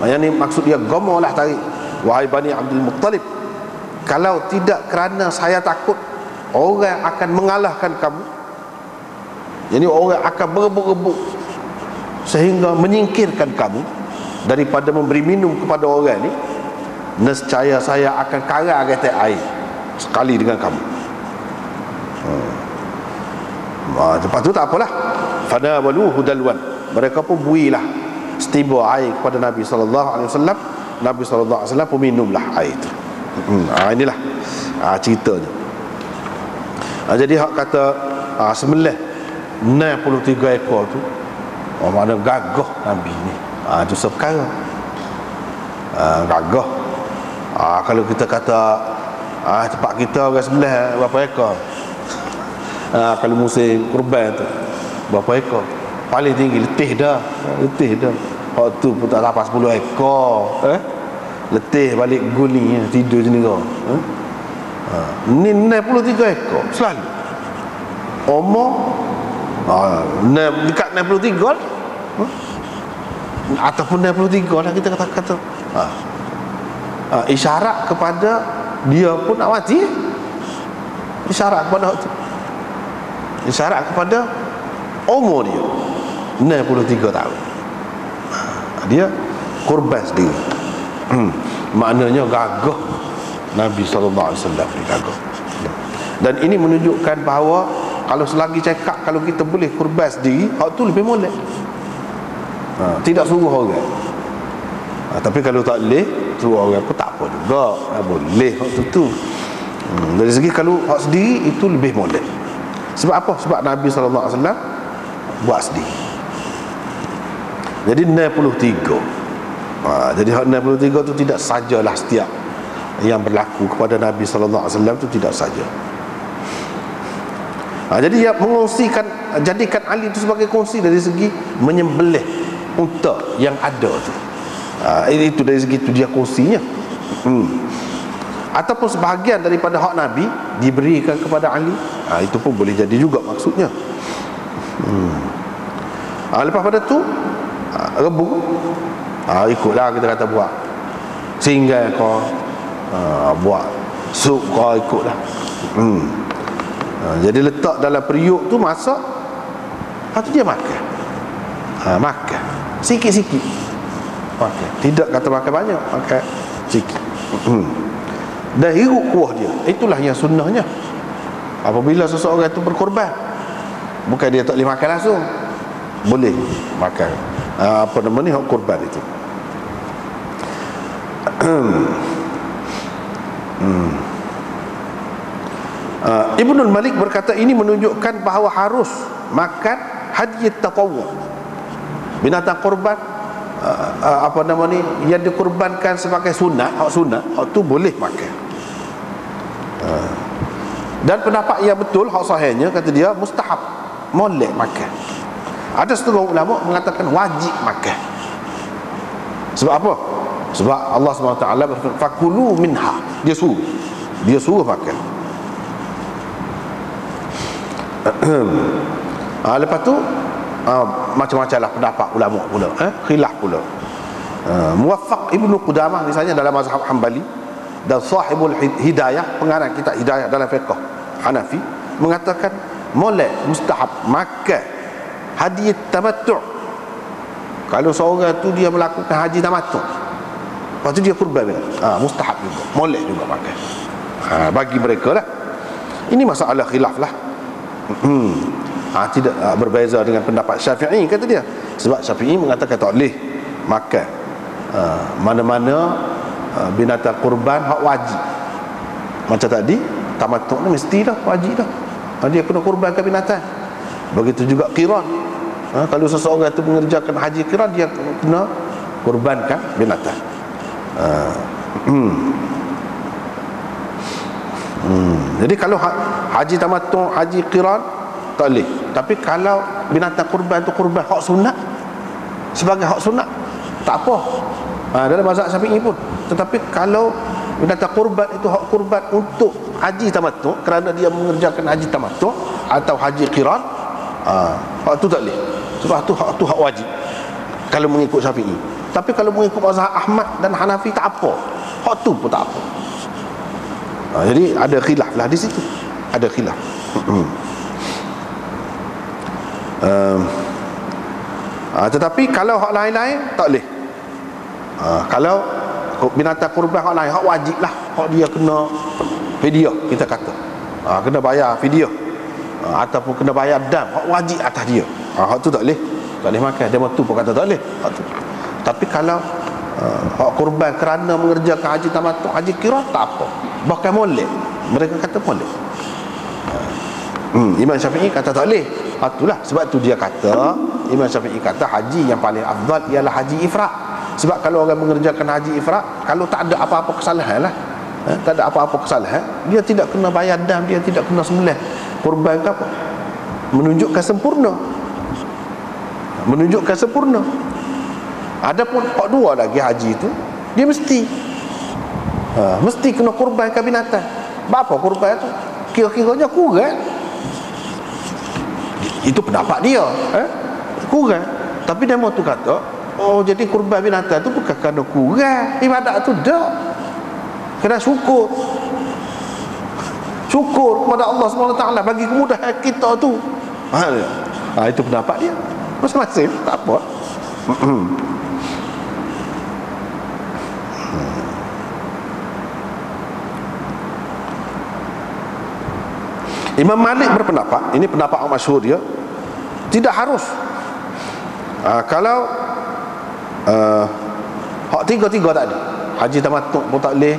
Yang ni maksud dia gomolah, tarik. Wahai Bani Abdul Muttalib, kalau tidak kerana saya takut orang akan mengalahkan kamu, jadi orang akan berebut-rebut sehingga menyingkirkan kamu daripada memberi minum kepada orang ni, nescaya saya akan karar retek air sekali dengan kamu. Lepas tu tak apalah, fana waluhu dalwan, mereka pun builah setiba air kepada Nabi SAW. Nabi SAW pun minumlah air itu. Inilah ceritanya. Jadi hak kata sembelih 63 ekor tu, mana gagah Nabi ni. Itu seperkara gagah. Kalau kita kata tempat kita orang sembelih berapa ekor, kalau musim kurban tu berapa ekor, paling tinggi letih dah. Hak tu pun tak dapat 10 ekor. Letih balik guni tidur je ni kau. Ni 63 ekor selalu. Umur dekat 63 lah. Ataupun 63 lah kita kata. Isyarat kepada dia pun nak mati. Isyarat kepada tu. Isyarat kepada umur dia 63 tahun. Dia korban sendiri. Maknanya gagah Nabi SAW ni, gagah. Dan ini menunjukkan bahawa kalau selagi cakap kalau kita boleh korban sendiri, hak tu lebih molek. Tidak suruh orang. Tapi kalau tak boleh suruh orang pun tak apa juga, boleh hak tu. Dari segi kalau hak sendiri itu lebih molek. Sebab apa? Sebab Nabi SAW buat sendiri. Jadi 63. Jadi hak 63 tu tidak sajalah setiap yang berlaku kepada Nabi SAW tu, tidak saja. Jadi dia mengongsikan, jadikan Ali itu sebagai kongsi dari segi menyembelih unta yang ada tu. Itu dari segi itu dia kongsinya. Ataupun sebahagian daripada hak Nabi diberikan kepada Ali, itu pun boleh jadi juga maksudnya. Lepas pada tu rebu, ikutlah kita kata buat singgah kau, buat sup kau, ikutlah. Jadi letak dalam periuk tu, masak, lepas tu dia makan. Makan sikit-sikit, makan. Tidak kata makan banyak, makan sikit. dan hirup kuah dia. Itulah yang sunnahnya. Apabila seseorang itu berkorban, bukan dia tak boleh makan langsung, boleh makan apa nama ni, hak korban itu. Ibnul Malik berkata ini menunjukkan bahawa harus makan hadiah tatawwu, binatang korban apa nama ni yang dikorbankan sebagai sunat, hak sunat, hak tu boleh makan. Dan pendapat yang betul, hak sahihnya, kata dia mustahab, molek makan. Ada setengah ulama mengatakan wajib makan. Sebab apa? Sebab Allah SWT berfirman fakulu minha, dia suruh makan. Lepas tu macam-macam lah pendapat ulama pula, khilaf pula. Muwaffaq Ibnu Qudamah misalnya dalam mazhab Hanbali, dan Sahibul Hidayah, pengarang kitab Hidayah dalam fiqh Hanafi, mengatakan molek, mustahab makan haji tamattu'. Kalau seorang tu dia melakukan haji tamattu', lepas tu dia kurban, mustahab juga, molek juga makan. Bagi mereka lah. Ini masalah khilaf lah. Tidak berbeza dengan pendapat Syafi'i, kata dia. Sebab Syafi'i mengatakan tak boleh makan mana-mana binatang kurban hak wajib. Macam tadi tamattu' ni mesti dah wajib dah, dia kena kurbankan binatang. Begitu juga qiran. Kalau seseorang itu mengerjakan haji qiran, dia kena kurbankan binatang. Jadi kalau haji tamattu', haji qiran tak boleh. Tapi kalau binatang kurban tu kurban hak sunat, sebagai hak sunat, tak apa. Dalam mazhab Syafi'i pun. Tetapi kalau binatang kurban itu hak kurban untuk haji tamattu', kerana dia mengerjakan haji tamattu' atau haji qiran, hak tu tak boleh. Sebab tu hak wajib kalau mengikut Syafi'i. Tapi kalau mengikut mazhab Ahmad dan Hanafi, tak apa, hak tu pun tak apa. Jadi ada khilaf lah di situ, ada khilaf. Tetapi kalau hak lain-lain tak boleh. Kalau binatang kurban hak lain, hak wajib lah, hak dia kena fidyah, kita kata kena bayar fidyah, ataupun kena bayar dam, hak wajib atas dia, hak tu tak boleh, tak boleh makan. Dia tu pun kata tak boleh hak tu. Tapi kalau hak kurban kerana mengerjakan haji tamattu', haji qiran, tak apa, bahkan molek, mereka kata molek. Imam Syafi'i kata tak boleh. Itulah sebab tu dia kata, Imam Syafi'i kata haji yang paling afdal ialah haji ifrat. Sebab kalau orang mengerjakan haji ifrat, kalau tak ada apa-apa kesalahan lah, tak ada apa-apa kesalahan, dia tidak kena bayar dam, dia tidak kena sembelih kurban ke apa, menunjukkan sempurna, menunjukkan sempurna. Adapun hak dua lagi haji itu, dia mesti kena kurbankan binatang. Berapa kurban tu? Kira-kiranya kurang. Itu pendapat dia, kurang. Tapi dia mau tu kata, jadi kurban binatang tu bukan kerana kurang ibadat tu, dah kena syukur kepada Allah SWT bagi kemudahan kita tu. Itu pendapat dia, masing-masing, tak apa. Imam Malik berpendapat, ini pendapat yang masyhur dia, tidak harus. Kalau hak tiga-tiga tak ada, haji tamattu' pun tak boleh,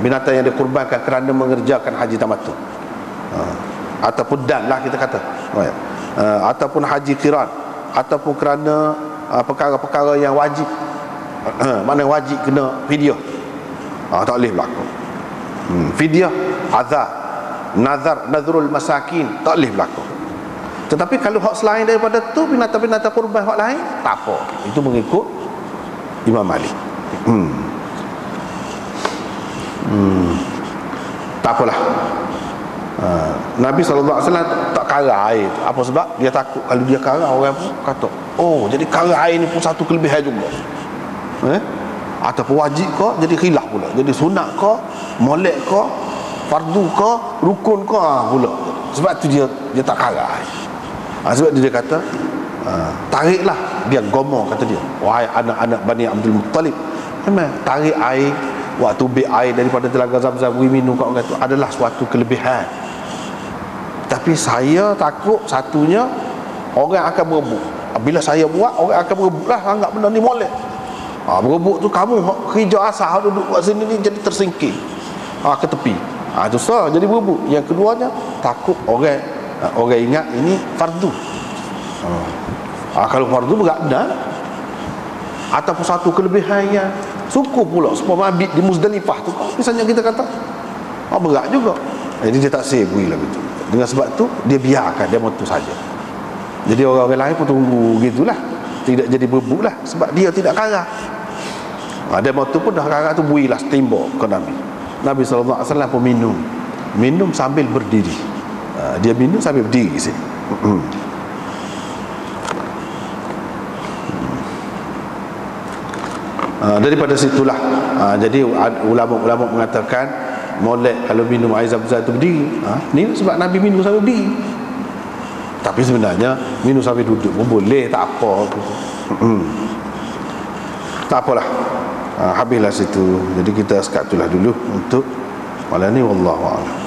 binatang yang dikurbankan kerana mengerjakan haji tamattu', ataupun dan lah kita kata, ataupun haji qiran, ataupun kerana perkara-perkara yang wajib, mana wajib kena fidyah, tak boleh berlaku. Fidyah, azar, nazrul masakin, tak boleh berlaku. Tetapi kalau hak selain daripada tu, binatang-binatang kurban hak lain, tak apa. Itu mengikut Imam Malik. Tak apalah. Nabi SAW tak karang air. Apa sebab? Dia takut kalau dia karang, orang pun kata, jadi karang air ni pun satu kelebihan juga, ataupun wajib ke, jadi khilaf pula, jadi sunat ke, molek ke, fardu ke, rukun ke pula. Sebab tu dia tak karang air. Sebab dia kata, tariklah, dia gomo, kata dia, wahai anak-anak Bani Abdul Muttalib, memang tarik air waktu ambil air daripada telaga Zam-Zam beri minum kat orang tu adalah suatu kelebihan. Tapi saya takut satunya orang akan berebut. Bila saya buat, orang akan berebut lah, anggap benda ni molek. Berebut tu kamu kerja asal duduk kat sini ni jadi tersingkir ke tepi. Itu sah jadi berebut. Yang keduanya takut orang ingat ini fardu. Kalau fardu berat ataupun satu kelebihannya suku pula supaya mabit di Muzdalifah tu misalnya kita kata berat juga, jadi dia tak sebui lah gitu. Dengan sebab tu dia biarkan dia motor saja. Jadi orang-orang lain pun tunggu gitulah, tidak jadi berebut lah sebab dia tidak karah. Dia motor pun dah karah tu builah tembok ke Nabi SAW pun minum sambil berdiri. Dia minum sambil berdiri sini. Daripada situlah jadi ulama-ulama mengatakan molek kalau minum air Zam-Zam itu berdiri. Ni sebab Nabi minum sambil berdiri. Tapi sebenarnya minum sambil duduk pun boleh, tak apa. Tak apalah. Habislah situ. Jadi kita sekat itulah dulu untuk malam ni, wallahu a'lam.